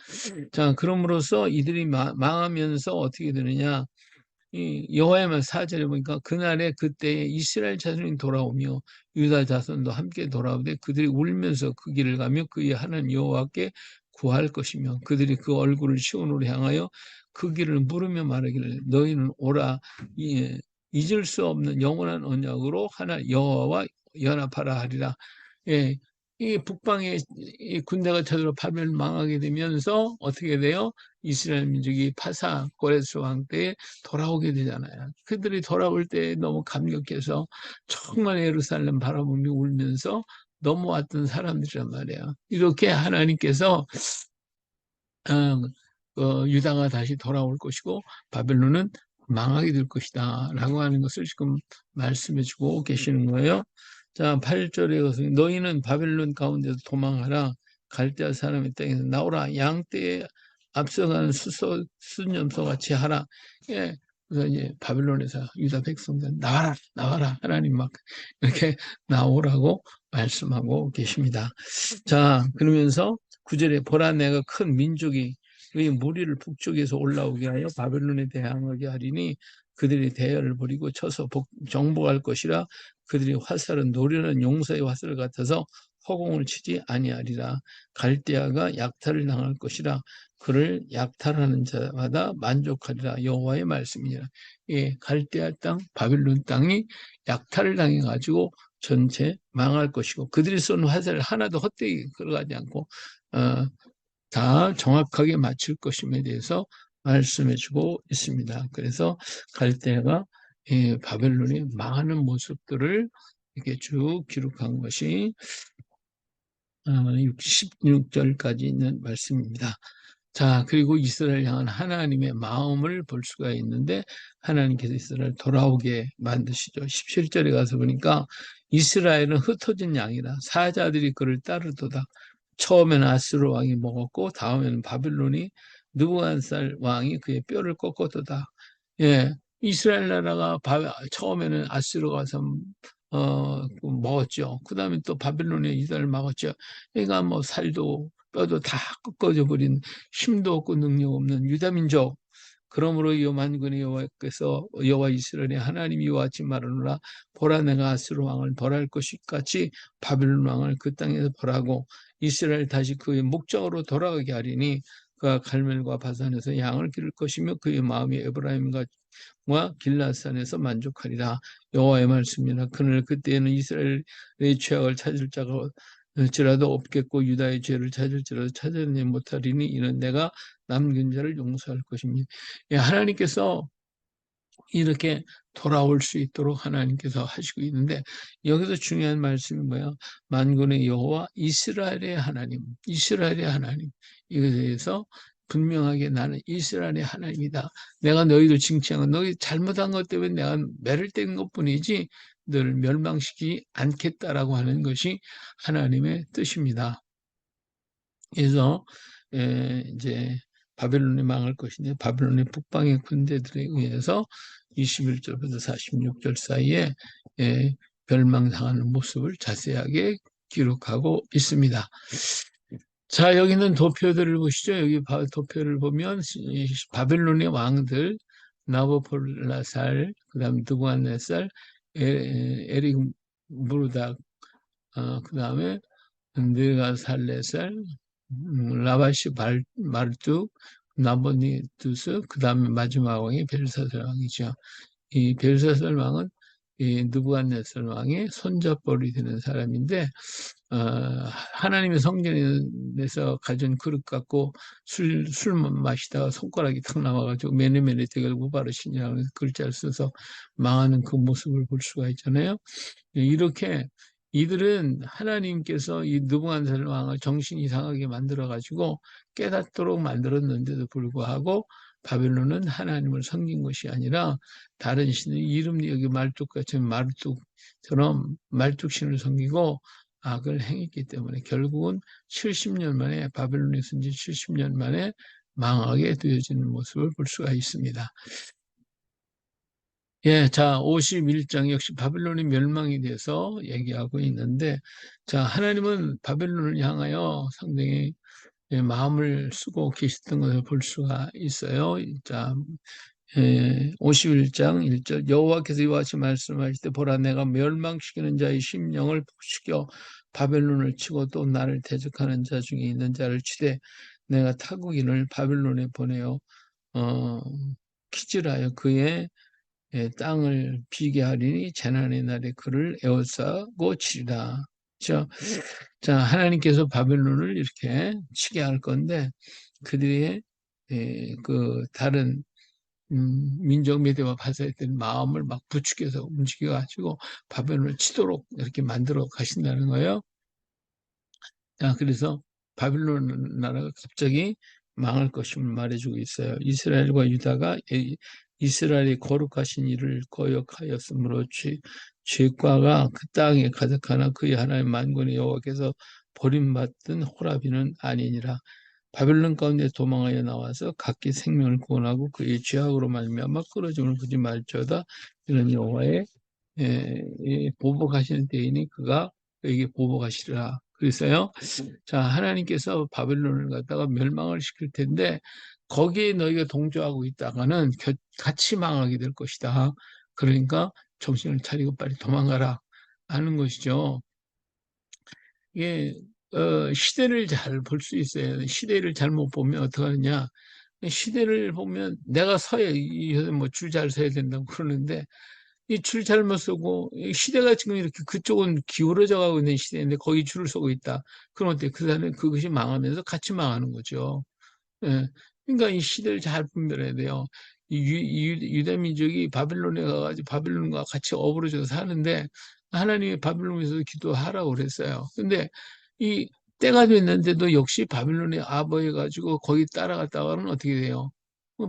자, 그럼으로써 이들이 망하면서 어떻게 되느냐? 이 여호와의만 4절에 보니까 그날에 그때에 이스라엘 자손이 돌아오며 유다 자손도 함께 돌아오되 그들이 울면서 그 길을 가며 그의 하나님 여호와께 구할 것이며 그들이 그 얼굴을 시온으로 향하여 그 길을 물으며 말하기를 너희는 오라 잊을 수 없는 영원한 언약으로 하나 여호와와 연합하라 하리라. 예, 이 북방에 이 군대가 쳐들어 바벨 망하게 되면서 어떻게 돼요? 이스라엘 민족이 파사 고레스 왕 때에 돌아오게 되잖아요. 그들이 돌아올 때 너무 감격해서 정말 예루살렘 바라보며 울면서 넘어왔던 사람들이란 말이에요. 이렇게 하나님께서 유다가 다시 돌아올 것이고 바벨론은 망하게 될 것이다 라고 하는 것을 지금 말씀해 주고 계시는 거예요. 자, 8절에 가서 너희는 바벨론 가운데서 도망하라 갈대아 사람의 땅에서 나오라 양떼에 앞서가는 수염소 같이 하라. 예, 그래서 이제 바벨론에서 유다 백성들 나와라 나와라 하나님 막 이렇게 나오라고 말씀하고 계십니다. 자, 그러면서 9절에 보라 내가 큰 민족이 의 무리를 북쪽에서 올라오게 하여 바벨론에 대항하게 하리니 그들이 대열을 벌이고 쳐서 정복할 것이라 그들이 화살은 노련한 용사의 화살 같아서 허공을 치지 아니하리라. 갈대아가 약탈을 당할 것이라 그를 약탈하는 자마다 만족하리라. 여호와의 말씀이니라. 예, 갈대아 땅, 바벨론 땅이 약탈을 당해가지고 전체 망할 것이고 그들이 쏜 화살 하나도 헛되이 걸어가지 않고 다 정확하게 맞출 것임에 대해서 말씀해주고 있습니다. 그래서 갈대아가 바벨론이 망하는 모습들을 이렇게 쭉 기록한 것이 16절까지 있는 말씀입니다. 자, 그리고 이스라엘 향한 하나님의 마음을 볼 수가 있는데 하나님께서 이스라엘 돌아오게 만드시죠. 17절에 가서 보니까 이스라엘은 흩어진 양이라 사자들이 그를 따르도다. 처음에는 아스루 왕이 먹었고 다음에는 바빌론이 느부갓네살 왕이 그의 뼈를 꺾었도다. 예, 이스라엘 나라가 처음에는 아스루가 와서 먹었죠. 그 다음에 또 바빌론이 이스라엘 먹었죠. 그러니까 뭐 살도 뼈도 다 꺾어져 버린 힘도 없고 능력 없는 유다민족. 그러므로 여만군의 여호와께서 여호와 이스라엘의 하나님이 이와 같이 말하노라 보라 내가 아스루 왕을 벌할 것이 같이 바빌론 왕을 그 땅에서 벌하고 이스라엘 다시 그의 목적으로 돌아가게 하리니 그가 갈멜과 바산에서 양을 기를 것이며 그의 마음이 에브라임과 길라산에서 만족하리라. 여호와의 말씀이라. 그날 그때에는 이스라엘의 죄악을 찾을 자가 지라도 없겠고 유다의 죄를 찾을지라도 찾아내지 못하리니 이는 내가 남긴 자를 용서할 것입니다. 예, 하나님께서 이렇게 돌아올 수 있도록 하나님께서 하시고 있는데 여기서 중요한 말씀이 뭐야? 만군의 여호와 이스라엘의 하나님, 이스라엘의 하나님. 이것에 대해서 분명하게 나는 이스라엘의 하나님이다. 내가 너희들 징칭한 너희 잘못한 것 때문에 내가 매를 뗀 것뿐이지 너를 멸망시키지 않겠다라고 하는 것이 하나님의 뜻입니다. 그래서 이제 바벨론이 망할 것인데 바벨론의 북방의 군대들에 의해서 21절부터 46절 사이에 멸망당하는 모습을 자세하게 기록하고 있습니다. 자, 여기는 도표들을 보시죠. 여기 도표를 보면 바벨론의 왕들 나보폴라살, 그 다음 느부갓네살, 에릭 무르닥, 그 다음에 느가살레살, 라바시 말뚝, 나보니두스, 그 다음에 마지막 왕이 벨사살 왕이죠. 이 벨사살 왕은 이 느부갓네살 왕의 손잡벌이 되는 사람인데 하나님의 성전에서 가진 그릇 갖고 술 마시다가 손가락이 탁 나와가지고 메네메네 대결고 바르시니라고 글자를 써서 망하는 그 모습을 볼 수가 있잖아요. 이렇게 이들은 하나님께서 이 느부갓네살 왕을 정신 이상하게 만들어가지고 깨닫도록 만들었는데도 불구하고 바벨론은 하나님을 섬긴 것이 아니라 다른 신의 이름이 여기 말뚝같이 말뚝처럼 말뚝신을 섬기고 악을 행했기 때문에 결국은 70년 만에 바벨론의 선지 70년 만에 망하게 되어지는 모습을 볼 수가 있습니다. 예, 자, 51장 역시 바벨론이 멸망이 돼서 얘기하고 있는데, 자, 하나님은 바벨론을 향하여 상당히 마음을 쓰고 계셨던 것을 볼 수가 있어요. 자, 51장 1절 여호와께서 이와 같이 말씀하실 때 보라 내가 멸망시키는 자의 심령을 북시켜 바벨론을 치고 또 나를 대적하는 자 중에 있는 자를 치되 내가 타국인을 바벨론에 보내어 어, 키질하여 그의 땅을 비게 하리니 재난의 날에 그를 에워싸고 치리라. 자, 하나님께서 바벨론을 이렇게 치게 할 건데 그들의 그 다른 민족 미대와 바사했던 마음을 막 부추겨서 움직여가지고 바벨론을 치도록 이렇게 만들어 가신다는 거예요. 자, 그래서 바빌론 나라가 갑자기 망할 것임을 말해주고 있어요. 이스라엘과 유다가 이스라엘이 거룩하신 일을 거역하였으므로 죄과가 그 땅에 가득하나 그의 하나님 만군의 여호와께서 버림받던 호라비는 아니니라. 바벨론 가운데 도망하여 나와서 각기 생명을 구원하고 그의 죄악으로 말미암아 끌어짐을 보지 말지어다. 이런 여호와의 보복하시는 때이니 그가 그에게 보복하시리라. 그래서요. 자, 하나님께서 바벨론을 갖다가 멸망을 시킬 텐데 거기에 너희가 동조하고 있다가는 같이 망하게 될 것이다. 그러니까 정신을 차리고 빨리 도망가라 하는 것이죠. 이게 시대를 잘 볼 수 있어요. 시대를 잘못 보면 어떡하느냐. 시대를 보면 내가 서야 뭐줄 잘 서야 된다고 그러는데 이 줄 잘못 서고 이 시대가 지금 이렇게 그쪽은 기울어져 가고 있는 시대인데 거기 줄을 서고 있다. 그럼 어때? 그 사람은 그것이 망하면서 같이 망하는 거죠. 예. 그러니까 이 시대를 잘 분별해야 돼요. 유대 민족이 바빌론에 가가지고 바빌론과 같이 어우러져 사는데 하나님이 바빌론에서 기도하라고 그랬어요. 근데 이 때가 됐는데도 역시 바빌론에 아버해가지고 거기 따라갔다가는 어떻게 돼요?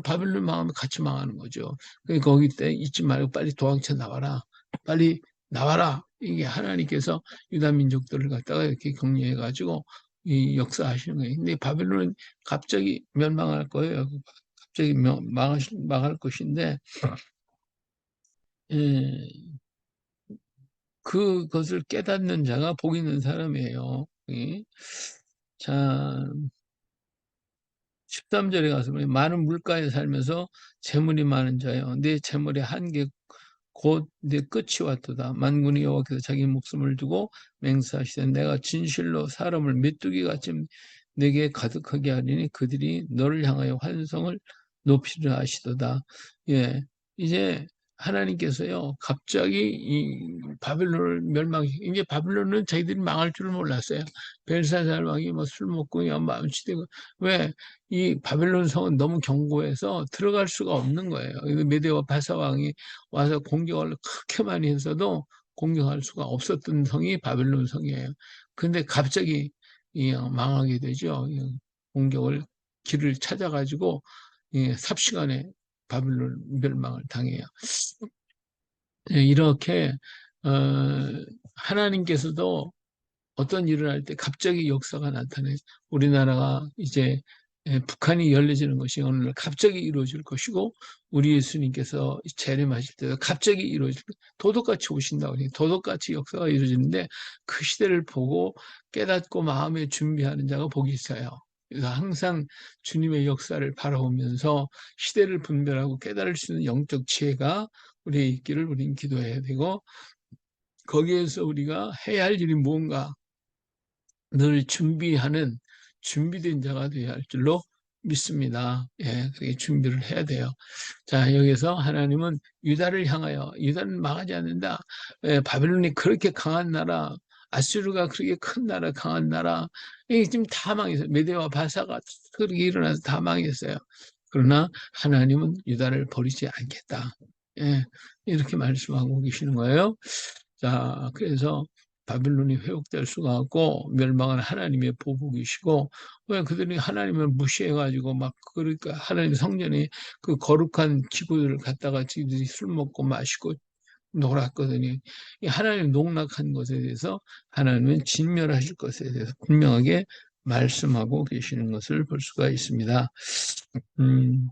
바빌론 망하면 같이 망하는 거죠. 그러니까 거기 때 있지 말고 빨리 도망쳐 나와라. 빨리 나와라. 이게 하나님께서 유다 민족들을 갖다가 이렇게 격려해가지고 이 역사하시는 거예요. 근데 바빌론은 갑자기 멸망할 거예요. 갑자기 망할 것인데, 예, 그것을 깨닫는 자가 복 있는 사람이에요. 예. 자, 13절에 가서 보면 많은 물가에 살면서 재물이 많은 자여 내 재물의 한계 곧 내 끝이 왔도다. 만군의 여호와께서 자기 목숨을 두고 맹세하시되 내가 진실로 사람을 메뚜기 같이 내게 가득하게 하리니 그들이 너를 향하여 환성을 높이려 하시도다. 예, 이제 하나님께서요 갑자기 이 바빌론을 이제 바빌론은 자기들이 망할 줄을 몰랐어요. 벨사살 왕이 뭐 술 먹고 마음치되고 왜 이 바빌론 성은 너무 견고해서 들어갈 수가 없는 거예요. 메대와 바사 왕이 와서 공격을 그렇게 많이 했어도 공격할 수가 없었던 성이 바벨론 성이에요. 근데 갑자기 망하게 되죠. 공격을 길을 찾아가지고 삽시간에 바벨론 멸망을 당해요. 이렇게 어, 하나님께서도 어떤 일을 할 때 갑자기 역사가 나타나요. 우리나라가 이제 북한이 열려지는 것이 어느 날 갑자기 이루어질 것이고 우리 예수님께서 재림하실 때도 갑자기 이루어질 도덕같이 오신다고 해요. 도덕같이 역사가 이루어지는데 그 시대를 보고 깨닫고 마음에 준비하는 자가 복이 있어요. 그래서 항상 주님의 역사를 바라보면서 시대를 분별하고 깨달을 수 있는 영적 지혜가 우리에 있기를 우리는 기도해야 되고 거기에서 우리가 해야 할 일이 무언가 늘 준비하는 준비된 자가 되어야 할 줄로 믿습니다. 예, 그렇게 준비를 해야 돼요. 자, 여기서 하나님은 유다를 향하여 유다는 망하지 않는다. 예, 바벨론이 그렇게 강한 나라, 아수르가 그렇게 큰 나라, 강한 나라, 이게 지금 다 망했어요. 메대와 바사가 그렇게 일어나서 다 망했어요. 그러나 하나님은 유다를 버리지 않겠다. 예, 이렇게 말씀하고 계시는 거예요. 자, 그래서 바빌론이 회복될 수가 없고 멸망은 하나님의 보복이시고 왜 그들이 하나님을 무시해가지고 막 그러니까 하나님 성전에 그 거룩한 기구들을 갖다가 지들이 술 먹고 마시고 놀았거든요. 이 하나님 농락한 것에 대해서 하나님은 진멸하실 것에 대해서 분명하게 말씀하고 계시는 것을 볼 수가 있습니다. 음,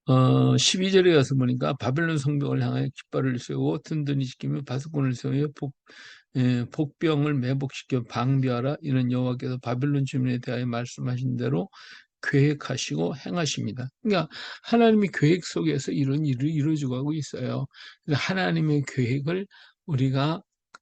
12절에 가서 보니까 바벨론 성벽을 향하여 깃발을 세우고 든든히 지키며 바스콘을 세우며 복병을 매복시켜 방비하라. 이는 여호와께서 바벨론 주민에 대하여 말씀하신 대로 계획하시고 행하십니다. 그러니까 하나님의 계획 속에서 이런 일을 이루어지고 가고 있어요. 그래서 하나님의 계획을 우리가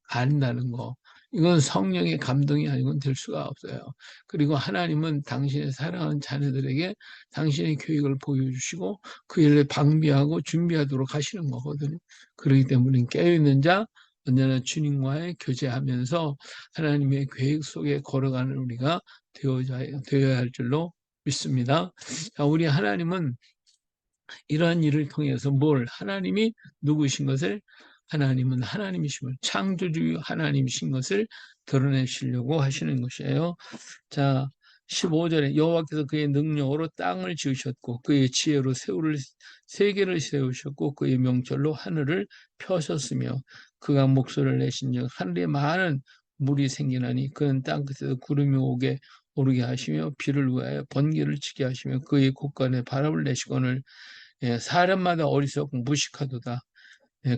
안다는 거. 이건 성령의 감동이 아니고는 될 수가 없어요. 그리고 하나님은 당신의 사랑하는 자녀들에게 당신의 계획을 보여주시고 그 일을 방비하고 준비하도록 하시는 거거든요. 그렇기 때문에 깨어있는 자, 언제나 주님과의 교제하면서 하나님의 계획 속에 걸어가는 우리가 되어야 할 줄로 믿습니다. 자, 우리 하나님은 이러한 일을 통해서 하나님이 누구신 것을 하나님은 하나님이심을 창조주 하나님이신 것을 드러내시려고 하시는 것이에요. 자, 15절에 여호와께서 그의 능력으로 땅을 지으셨고 그의 지혜로 세계를 세우셨고 그의 명철로 하늘을 펴셨으며 그가 목소리를 내신즉 하늘에 많은 물이 생기나니 그는 땅끝에서 구름이 오르게 하시며 비를 위하여 번개를 치게 하시며 그의 곳간에 바람을 내시거늘 사람마다 어리석고 무식하도다.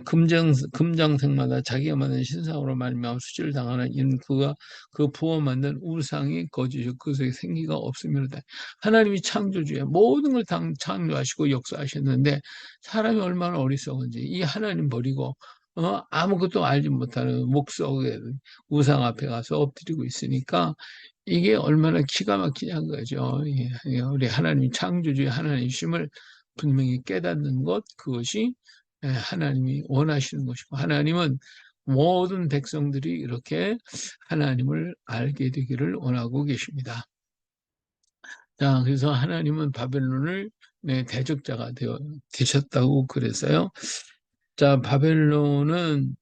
금장색마다 자기가 만든 신상으로 말미암아 수치를 당하는 이는 그가 그 부어 만든 우상이 거짓이요 그 속에 생기가 없음이로다. 하나님이 창조주에 모든 걸 창조하시고 역사하셨는데 사람이 얼마나 어리석은지 이 하나님 버리고 아무것도 알지 못하는 목석의 우상 앞에 가서 엎드리고 있으니까 이게 얼마나 기가 막히냐는 거죠. 우리 하나님 창조주의 하나님이심을 분명히 깨닫는 것, 그것이 하나님이 원하시는 것이고, 하나님은 모든 백성들이 이렇게 하나님을 알게 되기를 원하고 계십니다. 자, 그래서 하나님은 바벨론을 대적자가 되셨다고 그랬어요. 자, 바벨론은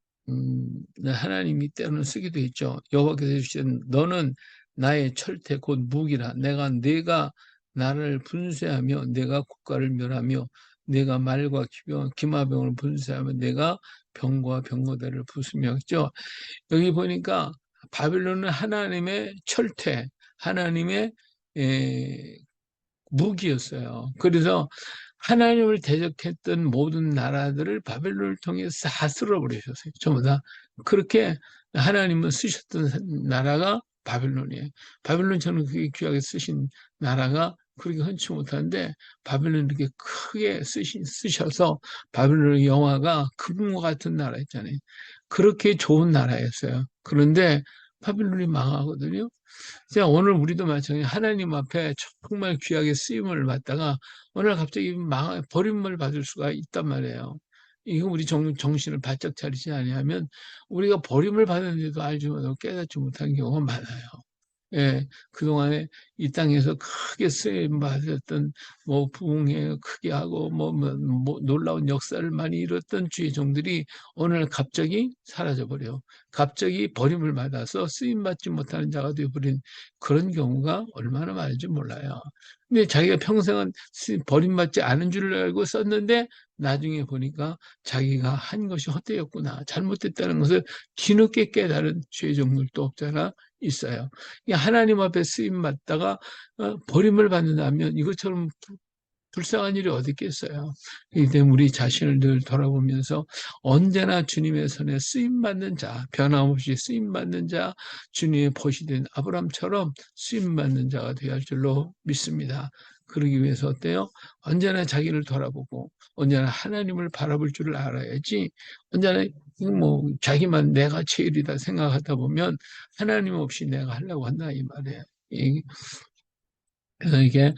하나님이 때로는 쓰기도 했죠. 여호와께서 주신 너는 나의 철퇴 곧 무기라. 내가 나를 분쇄하며 내가 국가를 멸하며 내가 말과 기마병을 분쇄하며 내가 병과 병거대를 부수며 했죠. 여기 보니까 바벨론은 하나님의 철퇴, 하나님의 무기였어요. 그래서 하나님을 대적했던 모든 나라들을 바벨론을 통해서 다 쓸어버리셨어요. 전부 다. 그렇게 하나님은 쓰셨던 나라가 바벨론이에요. 바벨론처럼 그렇게 귀하게 쓰신 나라가 그렇게 흔치 못한데 바벨론 이렇게 크게 쓰셔서 바벨론 영화가 그분과 같은 나라였잖아요. 그렇게 좋은 나라였어요. 그런데 바벨론이 망하거든요. 자, 오늘 우리도 마찬가지 하나님 앞에 정말 귀하게 쓰임을 받다가 오늘 갑자기 버림을 받을 수가 있단 말이에요. 이거 우리 정신을 바짝 차리지 아니하면 우리가 버림을 받았는데도 알지 못하고 깨닫지 못한 경우가 많아요. 예, 그동안에 이 땅에서 크게 쓰임 받았던 부흥회 크게 하고 놀라운 역사를 많이 이뤘던 주의 종들이 오늘 갑자기 사라져 버려. 갑자기 버림을 받아서 쓰임 받지 못하는 자가 되어버린 그런 경우가 얼마나 많은지 몰라요. 근데 자기가 평생은 버림받지 않은 줄 알고 썼는데 나중에 보니까 자기가 한 것이 헛되었구나, 잘못됐다는 것을 뒤늦게 깨달은 주의 종들도 없잖아 있어요. 하나님 앞에 쓰임 받다가 버림을 받는다면 이것처럼 불쌍한 일이 어디 있겠어요. 그렇기 때문에 우리 자신을 늘 돌아보면서 언제나 주님의 손에 쓰임받는 자, 변함없이 쓰임받는 자, 주님의 벗이 된 아브람처럼 쓰임받는 자가 되어야 할 줄로 믿습니다. 그러기 위해서 어때요? 언제나 자기를 돌아보고 언제나 하나님을 바라볼 줄을 알아야지 언제나 자기만 내가 제일이다 생각하다 보면 하나님 없이 내가 하려고 한다 이 말이에요. 그래서 이게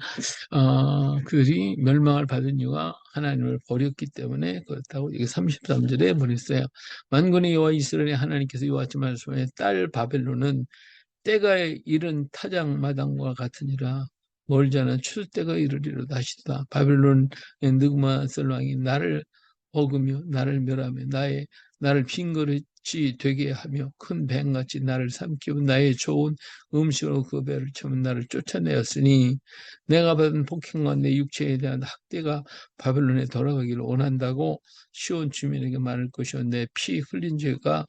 그들이 멸망을 받은 이유가 하나님을 버렸기 때문에 그렇다고 이게 33절에 보냈어요. 만군의 여호와 이스라엘의 하나님께서 이와 같이 말씀하시되 딸 바벨론은 때가 이른 타작마당과 같으니라. 멀지 않은 추수 때가 이르리로다 하시다. 바벨론의 느그마살 왕이 나를 먹으며 나를 멸하며 나를 빈 그릇이 되게 하며 큰 뱀같이 나를 삼키고 나의 좋은 음식으로 그 배를 채우며 나를 쫓아내었으니 내가 받은 폭행과 내 육체에 대한 학대가 바벨론에 돌아가기를 원한다고 시온 주민에게 말할 것이요 내 피 흘린 죄가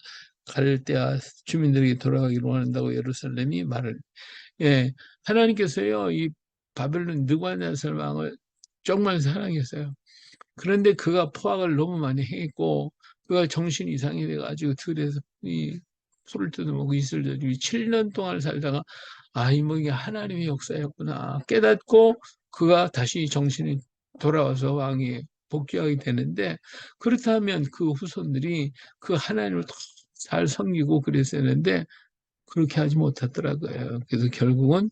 갈대아 주민들에게 돌아가기를 원한다고 예루살렘이 말을 하나님께서요 이 바벨론 느부갓네살 왕을 정말 사랑했어요. 그런데 그가 포악을 너무 많이 했고 그가 정신 이상이 돼가지고 들에서 이 소를 뜯어먹고 이슬 젖고 7년 동안 살다가 뭐 이게 하나님의 역사였구나 깨닫고 그가 다시 정신이 돌아와서 왕이 복귀하게 되는데, 그렇다면 그 후손들이 그 하나님을 더 잘 섬기고 그랬었는데 그렇게 하지 못하더라고요. 그래서 결국은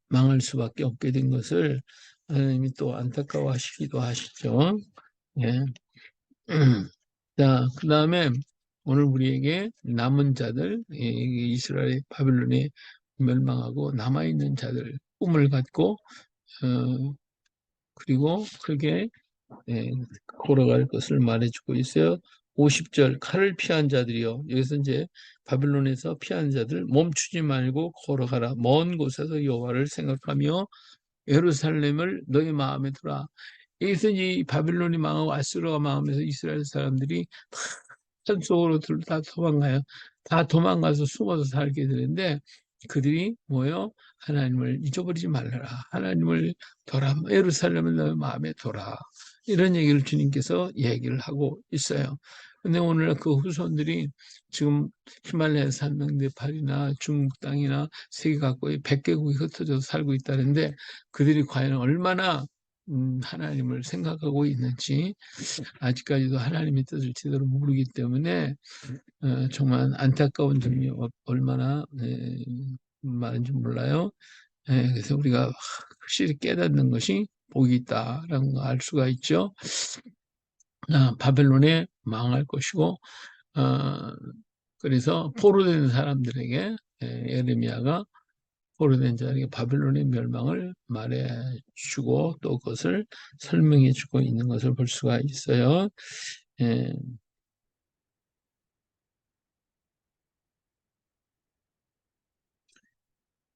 망할 수밖에 없게 된 것을 하나님이 또 안타까워하시기도 하시죠. 예. 자, 그 다음에 오늘 우리에게 남은 자들, 이스라엘 바빌론에 멸망하고 남아있는 자들, 꿈을 갖고, 그리고 그렇게 걸어갈 것을 말해주고 있어요. 50절, 칼을 피한 자들이요. 여기서 이제 바빌론에서 피한 자들, 멈추지 말고 걸어가라. 먼 곳에서 여호와를 생각하며 예루살렘을 너희 마음에 두라. 여기서 이 바빌론이 망하고 아수르가 망하면서 이스라엘 사람들이 산속으로 다 도망가요. 다 도망가서 숨어서 살게 되는데 그들이 뭐요? 하나님을 잊어버리지 말라. 하나님을 둬라. 예루살렘을 너희 마음에 둬라. 이런 얘기를 주님께서 얘기를 하고 있어요. 근데 오늘 그 후손들이 지금 히말라야 산맥 네팔이나 중국 땅이나 세계 각국에 100개국이 흩어져서 살고 있다는데 그들이 과연 얼마나 하나님을 생각하고 있는지 아직까지도 하나님의 뜻을 제대로 모르기 때문에 정말 안타까운 점이 얼마나 많은지 몰라요. 그래서 우리가 확실히 깨닫는 것이 복이 있다라는 걸 알 수가 있죠. 바벨론에 망할 것이고 그래서 포로된 사람들에게 예레미야가 포로된 자에게 바벨론의 멸망을 말해주고 또 그것을 설명해주고 있는 것을 볼 수가 있어요.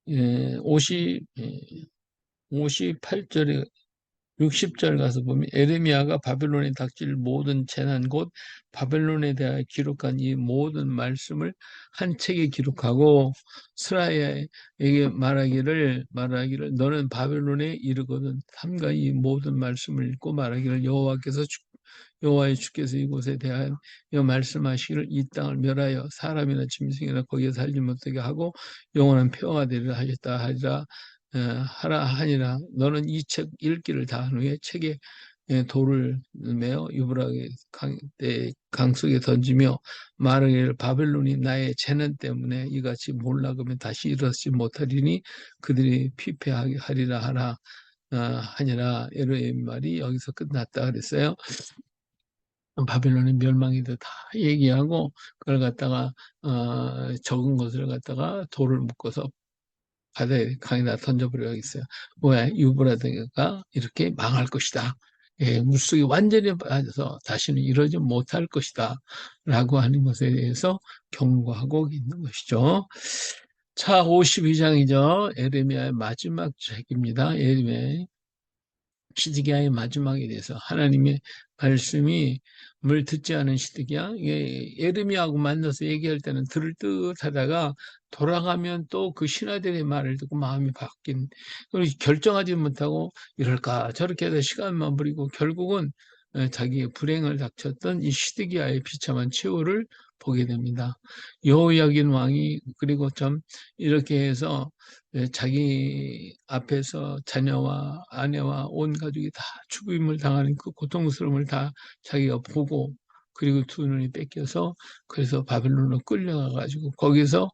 예, 58절에 60절 가서 보면 에레미야가 바벨론에 닥칠 모든 재난 곧 바벨론에 대하여 기록한 이 모든 말씀을 한 책에 기록하고 스라야에게 말하기를 너는 바벨론에 이르거든 삼가 이 모든 말씀을 읽고 말하기를 여호와의 주께서 이곳에 대하여 말씀하시기를 이 땅을 멸하여 사람이나 짐승이나 거기에 살지 못하게 하고 영원한 평화가 되리라 하셨다 하리라 하라 하니라. 너는 이 책 읽기를 다 한 후에 책에 돌을 메어 유브라기 강 속에 던지며 말하기를 바벨론이 나의 재난 때문에 이같이 몰락하면 다시 일어서지 못하리니 그들이 피폐하리라 하라 하니라. 에로의 말이 여기서 끝났다 그랬어요. 바벨론의 멸망이 다 얘기하고 그걸 갖다가 적은 것을 갖다가 돌을 묶어서 바다에 강에다 던져버려야겠어요. 뭐야, 유브라데가 이렇게 망할 것이다. 물속에 완전히 빠져서 다시는 이러지 못할 것이다. 라고 하는 것에 대해서 경고하고 있는 것이죠. 자, 52장이죠. 에레미야의 마지막 책입니다. 에레미야의 시드기야의 마지막에 대해서 하나님의 말씀이 물 듣지 않은 시드기야 예레미야하고 만나서 얘기할 때는 들을 듯 하다가 돌아가면 또 그 신하들의 말을 듣고 마음이 바뀐 결정하지 못하고 이럴까 저렇게 해서 시간만 버리고 결국은 자기의 불행을 닥쳤던 이 시드기야의 비참한 최후를 보게 됩니다. 여호야긴 왕이 그리고 좀 이렇게 해서 자기 앞에서 자녀와 아내와 온 가족이 다 죽임을 당하는 그 고통스러움을 다 자기가 보고 그리고 두 눈이 뺏겨서 그래서 바벨론으로 끌려가 가지고 거기서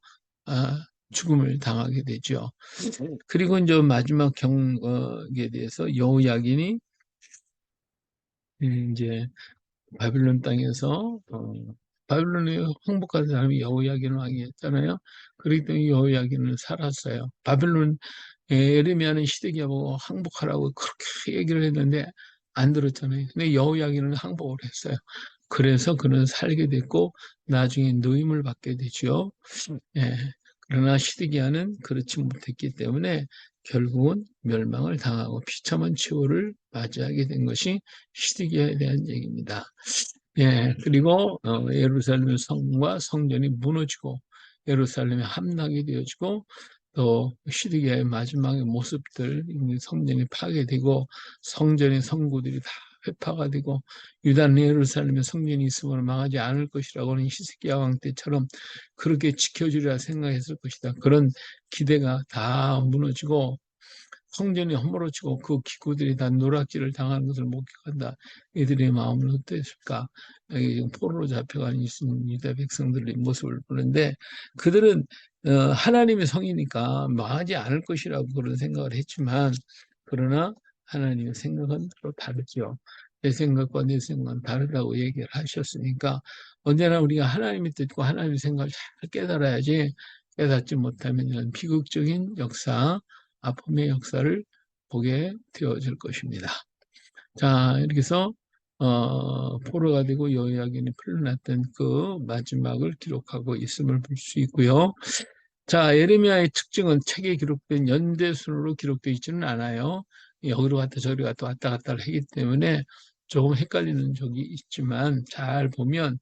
죽음을 당하게 되죠. 그리고 이제 마지막 경에 대해서 여호야긴이 이제 바빌론 땅에서 바빌론에 항복한 사람이 여호야긴 왕이었잖아요. 그렇기 때문에 여호야긴은 살았어요. 바빌론 에레미야는 시드기야 보고 항복하라고 그렇게 얘기를 했는데 안 들었잖아요. 근데 여호야긴은 항복을 했어요. 그래서 그는 살게 됐고 나중에 노임을 받게 되죠. 예. 그러나 시드기야는 그렇지 못했기 때문에 결국은 멸망을 당하고 비참한 최후를 맞이하게 된 것이 시드기야에 대한 얘기입니다. 예, 그리고 예루살렘 성과 성전이 무너지고 예루살렘이 함락이 되어지고 또 시드기야의 마지막의 모습들 성전이 파괴되고 성전의 성구들이 다 회파가 되고 유다는 예루살렘에 성전이 있으므로 망하지 않을 것이라고 하는 히스기야 왕 때처럼 그렇게 지켜주리라 생각했을 것이다. 그런 기대가 다 무너지고 성전이 허물어지고 그 기구들이 다 노략질을 당하는 것을 목격한다. 이들의 마음은 어땠을까? 여기 지금 포로로 잡혀간 유다 백성들의 모습을 보는데 그들은 하나님의 성이니까 망하지 않을 것이라고 그런 생각을 했지만 그러나 하나님의 생각은 또 다르죠. 내 생각과 내 생각은 다르다고 얘기를 하셨으니까 언제나 우리가 하나님의 뜻과 하나님의 생각을 잘 깨달아야지 깨닫지 못하면 이런 비극적인 역사 아픔의 역사를 보게 되어질 것입니다. 자, 이렇게 해서 포로가 되고 여호야긴이 풀려났던 그 마지막을 기록하고 있음을 볼 수 있고요. 자, 예레미야의 특징은 책에 기록된 연대순으로 기록되어 있지는 않아요. 여기로 갔다 저기로 갔다 왔다 갔다 하기 때문에 조금 헷갈리는 적이 있지만 잘 보면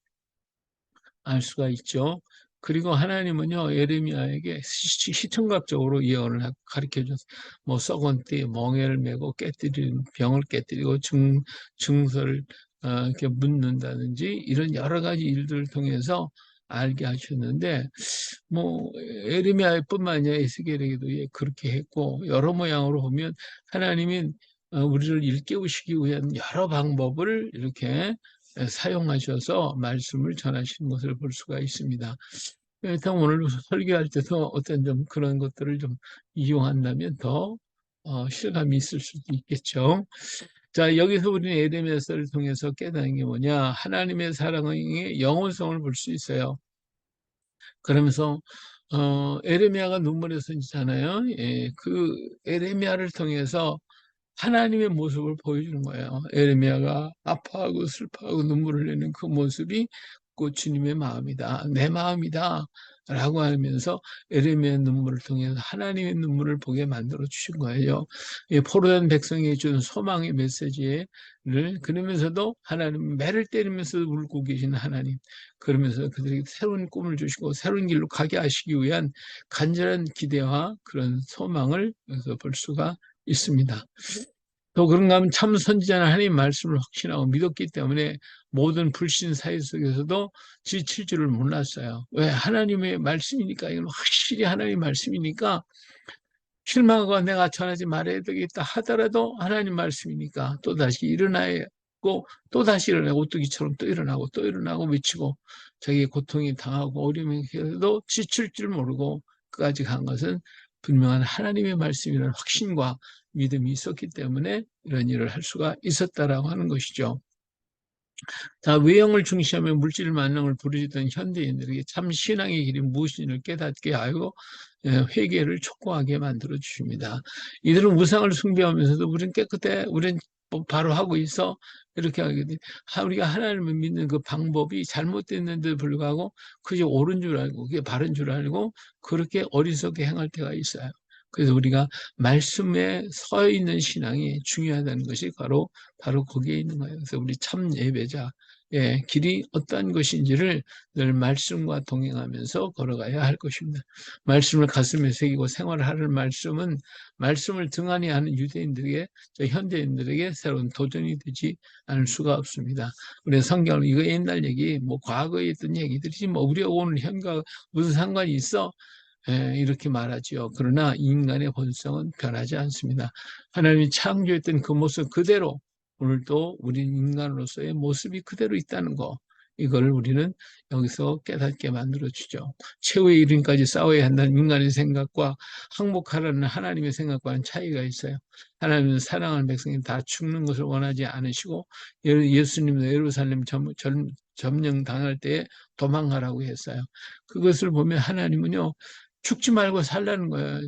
알 수가 있죠. 그리고 하나님은요, 예레미야에게 시청각적으로 예언을 가르쳐 줬어요. 뭐, 썩은 띠, 멍에를 메고 깨뜨리는, 병을 깨뜨리고 증서를 이렇게 묻는다든지 이런 여러 가지 일들을 통해서 알게 하셨는데, 뭐, 예레미야뿐만 아니라 에스겔에게도 그렇게 했고, 여러 모양으로 보면 하나님이 우리를 일깨우시기 위한 여러 방법을 이렇게 사용하셔서 말씀을 전하시는 것을 볼 수가 있습니다. 일단 오늘 설교할 때도 어떤 좀 그런 것들을 좀 이용한다면 더 실감이 있을 수도 있겠죠. 자, 여기서 우리는 에레미야서를 통해서 깨닫는 게 뭐냐? 하나님의 사랑의 영원성을 볼 수 있어요. 그러면서 에레미야가 눈물의 선지잖아요. 예, 그 에레미야를 통해서 하나님의 모습을 보여주는 거예요. 에레미야가 아파하고 슬퍼하고 눈물을 내는 그 모습이 그 주님의 마음이다. 내 마음이다. 라고 하면서 에레미야의 눈물을 통해서 하나님의 눈물을 보게 만들어 주신 거예요. 포로된 백성이 준 소망의 메시지를 그러면서도 하나님 매를 때리면서 울고 계신 하나님 그러면서 그들에게 새로운 꿈을 주시고 새로운 길로 가게 하시기 위한 간절한 기대와 그런 소망을 여기서 볼 수가 있습니다. 또 그런가 하면 참 선지자는 하나님의 말씀을 확신하고 믿었기 때문에 모든 불신 사회 속에서도 지칠 줄을 몰랐어요. 왜? 하나님의 말씀이니까, 이건 확실히 하나님의 말씀이니까 실망하고 내가 전하지 말아야 되겠다 하더라도 하나님 말씀이니까 또다시 일어나고 또다시 일어나고 오뚜기처럼 또 일어나고 외치고 자기의 고통이 당하고 어려움이 해도 지칠 줄 모르고 끝까지 간 것은 분명한 하나님의 말씀이라는 확신과 믿음이 있었기 때문에 이런 일을 할 수가 있었다라고 하는 것이죠. 자, 외형을 중시하며 물질 만능을 부르짖던 현대인들에게 참 신앙의 길이 무엇인지를 깨닫게 하고 회개를 촉구하게 만들어 주십니다. 이들은 우상을 숭배하면서도 우리는 깨끗해, 우리는 바로 하고 있어 이렇게 하게 돼. 우리가 하나님을 믿는 그 방법이 잘못됐는데도 불구하고 그게 옳은 줄 알고 그게 바른 줄 알고 그렇게 어리석게 행할 때가 있어요. 그래서 우리가 말씀에 서 있는 신앙이 중요하다는 것이 바로 거기에 있는 거예요. 그래서 우리 참 예배자 길이 어떤 것인지를 늘 말씀과 동행하면서 걸어가야 할 것입니다. 말씀을 가슴에 새기고 생활하는 말씀은 말씀을 등한히 하는 유대인들에게 현대인들에게 새로운 도전이 되지 않을 수가 없습니다. 우리 성경은 이거 옛날 얘기, 뭐 과거에 있던 얘기들이지 뭐 우리가 오늘 현과 무슨 상관이 있어? 이렇게 말하지요. 그러나 인간의 본성은 변하지 않습니다. 하나님이 창조했던 그 모습 그대로 오늘도 우리 인간으로서의 모습이 그대로 있다는 거. 이걸 우리는 여기서 깨닫게 만들어주죠. 최후의 이름까지 싸워야 한다는 인간의 생각과 항복하라는 하나님의 생각과는 차이가 있어요. 하나님은 사랑하는 백성이 다 죽는 것을 원하지 않으시고 예수님도 예루살렘 점령당할 때에 도망가라고 했어요. 그것을 보면 하나님은요. 죽지 말고 살라는 거예요.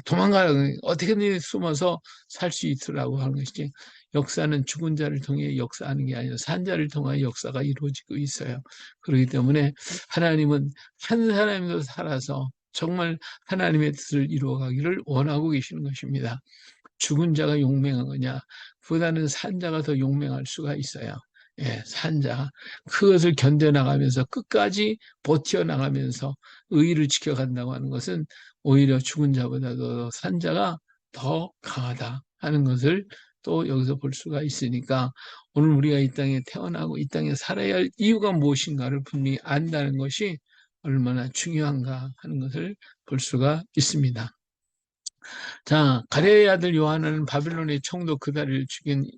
도망가라고 어떻게든 숨어서 살 수 있으라고 하는 것이지. 역사는 죽은 자를 통해 역사하는 게 아니라 산 자를 통하여 역사가 이루어지고 있어요. 그렇기 때문에 하나님은 한 사람이라도 살아서 정말 하나님의 뜻을 이루어가기를 원하고 계시는 것입니다. 죽은 자가 용맹하느냐 보다는 산 자가 더 용맹할 수가 있어요. 산자 그것을 견뎌나가면서 끝까지 버텨나가면서 의의를 지켜간다고 하는 것은 오히려 죽은 자보다도 산자가 더 강하다 하는 것을 또 여기서 볼 수가 있으니까 오늘 우리가 이 땅에 태어나고 이 땅에 살아야 할 이유가 무엇인가를 분명히 안다는 것이 얼마나 중요한가 하는 것을 볼 수가 있습니다. 자, 가레의 아들 요한은 바빌론의 총독 그다리를 죽인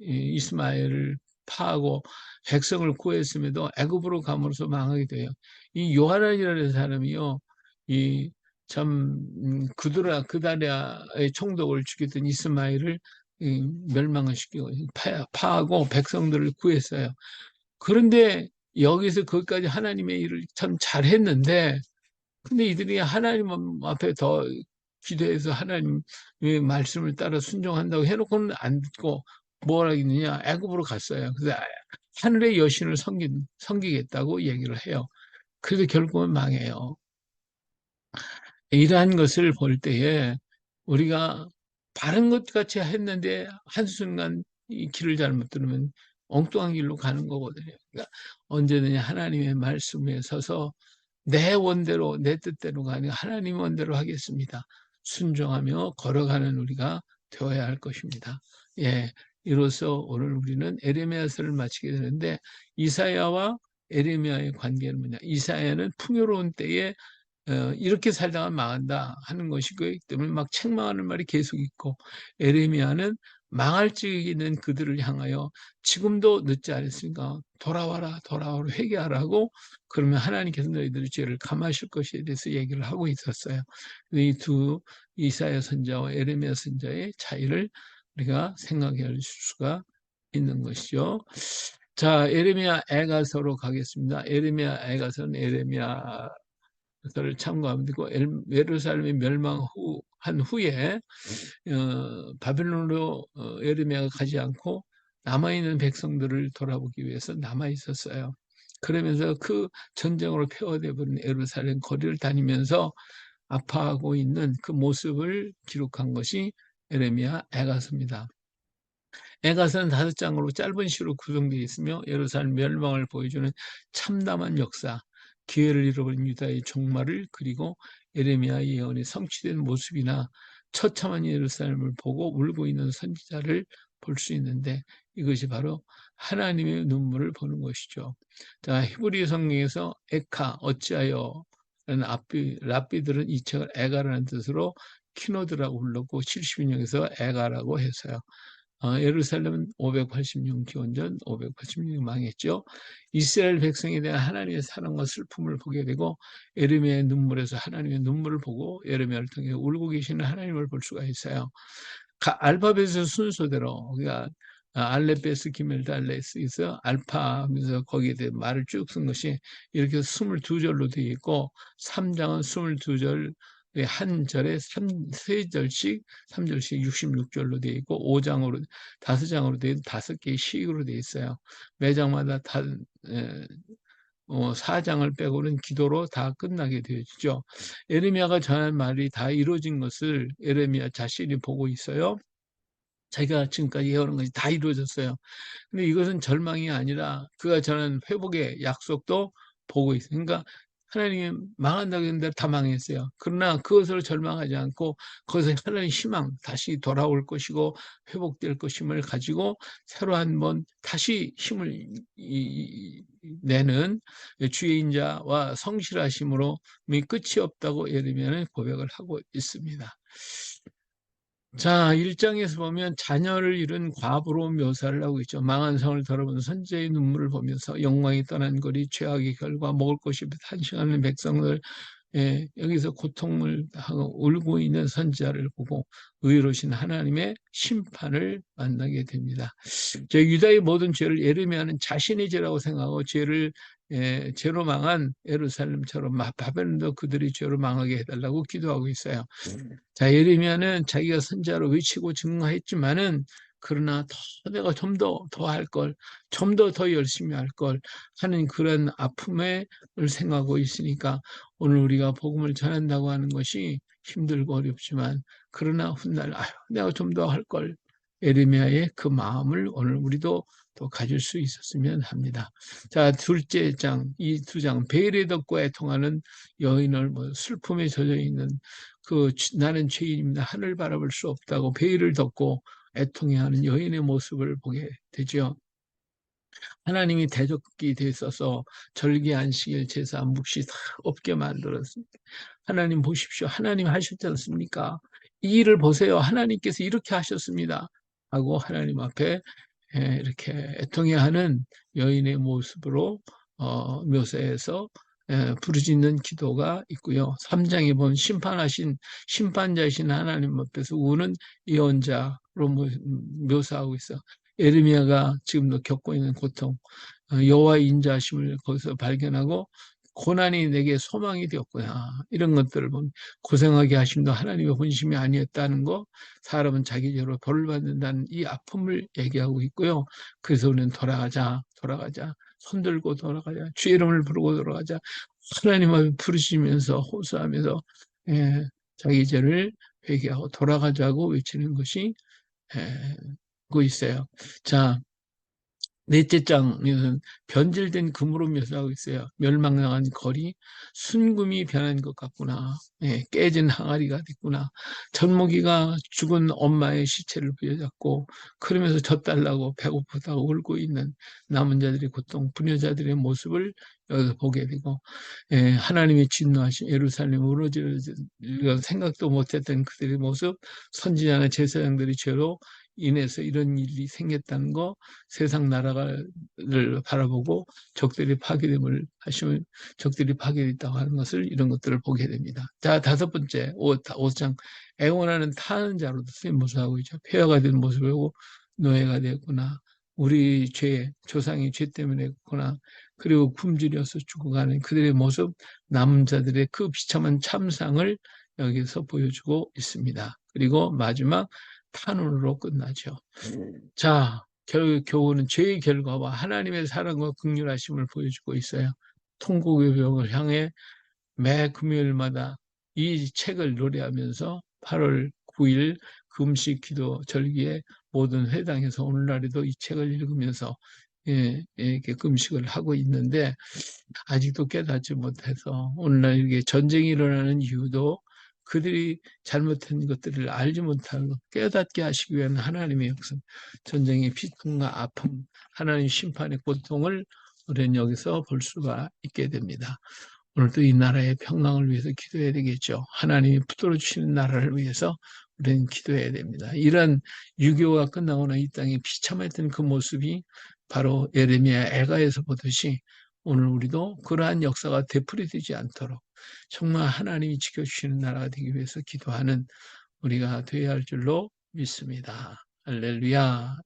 이스마엘을 파하고 백성을 구했음에도 애굽으로 감으로써 망하게 돼요. 이 요한이라는 사람이요, 이 참 그다리아의 총독을 죽였던 이스마엘을 멸망을 시키고 파하고 백성들을 구했어요. 그런데 여기서 거기까지 하나님의 일을 참 잘했는데 근데 이들이 하나님 앞에 더 기도해서 하나님의 말씀을 따라 순종한다고 해놓고는 안 듣고 뭘 하겠느냐? 애굽으로 갔어요. 그래서 하늘의 여신을 섬기겠다고 얘기를 해요. 그래서 결국은 망해요. 이러한 것을 볼 때에 우리가 바른 것 같이 했는데 한순간 이 길을 잘못 들으면 엉뚱한 길로 가는 거거든요. 그러니까 언제든지 하나님의 말씀에 서서 내 원대로 내 뜻대로가 아니라 하나님 원대로 하겠습니다. 순종하며 걸어가는 우리가 되어야 할 것입니다. 예, 이로써 오늘 우리는 에레미야서를 마치게 되는데 이사야와 에레미야의 관계는 뭐냐? 이사야는 풍요로운 때에 이렇게 살다가 망한다 하는 것이기 때문에 막 책망하는 말이 계속 있고 에레미야는 망할 적이 있는 그들을 향하여 지금도 늦지 않았으니까 돌아와라 돌아와라 회개하라고 그러면 하나님께서 너희들의 죄를 감하실 것에 대해서 얘기를 하고 있었어요. 이 두 이사야 선자와 에레미야 선자의 차이를 우리가 생각할 수가 있는 것이죠. 자, 에레미야 애가서로 가겠습니다. 에레미야 애가서는 에레미야 를 참고하면 되고 예루살렘이 멸망한 후에 바벨론으로 에르미야가 가지 않고 남아있는 백성들을 돌아보기 위해서 남아 있었어요. 그러면서 그 전쟁으로 폐허되어 버린 예루살렘 거리를 다니면서 아파하고 있는 그 모습을 기록한 것이 에레미야 애가서입니다. 애가서는 5장으로 짧은 시로 구성되어 있으며 예루살렘 멸망을 보여주는 참담한 역사, 기회를 잃어버린 유다의 종말을 그리고 에레미야의 예언이 성취된 모습이나 처참한 예루살렘을 보고 울고 있는 선지자를 볼 수 있는데 이것이 바로 하나님의 눈물을 보는 것이죠. 자, 히브리 성경에서 에카, 어찌하여 라는 랍비들은 이 책을 에가라는 뜻으로 키노드라고 불렀고 70인역에서 에가라고 했어요. 예루살렘은 586년 기원전 586년 망했죠. 이스라엘 백성에 대한 하나님의 사랑과 슬픔을 보게 되고 에르미야의 눈물에서 하나님의 눈물을 보고 에르미야를 통해 울고 계시는 하나님을 볼 수가 있어요. 알파벳의 순서대로 그러니까 알레베스 기멜달레스에서 알파 하면서 거기에 대해 말을 쭉 쓴 것이 이렇게 22절로 되어 있고 3장은 22절 한 절에 3절씩 3절씩 66절로 되어 있고 5장으로 5장으로 되어 5개의 시익으로 되어 있어요. 매 장마다 4장을 빼고는 기도로 다 끝나게 되어지죠. 에레미야가 전한 말이 다 이루어진 것을 에레미야 자신이 보고 있어요. 자기가 지금까지 해오는 것이 다 이루어졌어요. 근데 이것은 절망이 아니라 그가 전한 회복의 약속도 보고 있어요. 그러니까 하나님이 망한다고 했는데 다 망했어요. 그러나 그것으로 절망하지 않고 거기서 하나님의 희망, 다시 돌아올 것이고 회복될 것임을 가지고 새로 한번 다시 힘을 내는 주의 인자와 성실하심으로 끝이 없다고 예레미야는 고백을 하고 있습니다. 자, 1장에서 보면 자녀를 잃은 과부로 묘사를 하고 있죠. 망한 성을 돌아보는 선지자의 눈물을 보면서 영광이 떠난 거리, 죄악의 결과, 먹을 것이 탄식하는 백성들, 여기서 고통을 하고 울고 있는 선지자를 보고 의로우신 하나님의 심판을 만나게 됩니다. 유다의 모든 죄를 예레미야는 자신의 죄라고 생각하고 죄로 망한 예루살렘처럼 바벨론도 그들이 죄로 망하게 해달라고 기도하고 있어요. 자, 예레미야는 자기가 선지자로 외치고 증거했지만은 그러나 내가 좀 더 할 걸, 좀 더 열심히 할 걸 하는 그런 아픔을 생각하고 있으니까 오늘 우리가 복음을 전한다고 하는 것이 힘들고 어렵지만 그러나 훗날 내가 좀 더 할 걸 예레미야의 그 마음을 오늘 우리도 또 가질 수 있었으면 합니다. 자, 둘째 장, 이 2장 베일의 덕과 애통하는 여인을 슬픔에 젖어 있는 나는 죄인입니다. 하늘 바라볼 수 없다고 베일을 덮고 애통해하는 여인의 모습을 보게 되죠. 하나님이 대적이 돼 있어서 절기 안식일 제사 묵시 다 없게 만들었습니다. 하나님 보십시오. 하나님 하셨지 않습니까? 이 일을 보세요. 하나님께서 이렇게 하셨습니다. 하고 하나님 앞에 이렇게 애통해하는 여인의 모습으로 묘사해서 부르짖는 기도가 있고요. 3장에 보면 심판자이신 하나님 앞에서 우는 예언자로 묘사하고 있어. 에르미야가 지금도 겪고 있는 고통, 여호와의 인자하심을 거기서 발견하고 고난이 내게 소망이 되었구나. 이런 것들을 보면 고생하게 하심도 하나님의 본심이 아니었다는 거, 사람은 자기 죄로 벌을 받는다는 이 아픔을 얘기하고 있고요. 그래서 우리는 돌아가자. 손들고 돌아가자. 주의 이름을 부르고 돌아가자. 하나님 앞에 부르시면서 호소하면서 자기 죄를 회개하고 돌아가자고 외치는 것이 고 있어요. 자, 넷째 장에는 변질된 금으로 묘사하고 있어요. 멸망당한 거리, 순금이 변한 것 같구나. 깨진 항아리가 됐구나. 젖먹이가 죽은 엄마의 시체를 부여잡고 그러면서 젖달라고 배고프다고 울고 있는 남은 자들의 고통, 부녀자들의 모습을 여기서 보게 되고, 하나님의 진노하신 예루살렘 무너질 생각도 못했던 그들의 모습, 선지자나 제사장들의 죄로 인해서 이런 일이 생겼다는 거, 세상 나라를 바라보고 적들이 파괴됨을 하시면 적들이 파괴됐다고 하는 것을, 이런 것들을 보게 됩니다. 자, 다섯 번째 5장 애원하는 타는 자로도 쓰임 모습하고 있죠. 폐허가 된 모습이고 노예가 되었구나. 우리 죄, 조상의 죄 때문에 했구나. 그리고 굶주려서 죽어가는 그들의 모습, 남은 자들의 그 비참한 참상을 여기서 보여주고 있습니다. 그리고 마지막 탄원으로 끝나죠. 자, 교훈은 죄의 결과와 하나님의 사랑과 긍휼하심을 보여주고 있어요. 통곡의 병을 향해 매 금요일마다 이 책을 노래하면서 8월 9일 금식 기도 절기에 모든 회당에서 오늘날에도 이 책을 읽으면서 이렇게 금식을 하고 있는데, 아직도 깨닫지 못해서 오늘날 이게 전쟁이 일어나는 이유도 그들이 잘못한 것들을 알지 못하고 깨닫게 하시기 위한 하나님의 역사, 전쟁의 비통과 아픔, 하나님 심판의 고통을 우리는 여기서 볼 수가 있게 됩니다. 오늘도 이 나라의 평강을 위해서 기도해야 되겠죠. 하나님이 붙들어 주시는 나라를 위해서 우리는 기도해야 됩니다. 이런 6.25가 끝나고 나 이 땅에 비참했던 그 모습이 바로 예레미야 애가에서 보듯이 오늘 우리도 그러한 역사가 되풀이되지 않도록 정말 하나님이 지켜주시는 나라가 되기 위해서 기도하는 우리가 되어야 할 줄로 믿습니다. 할렐루야.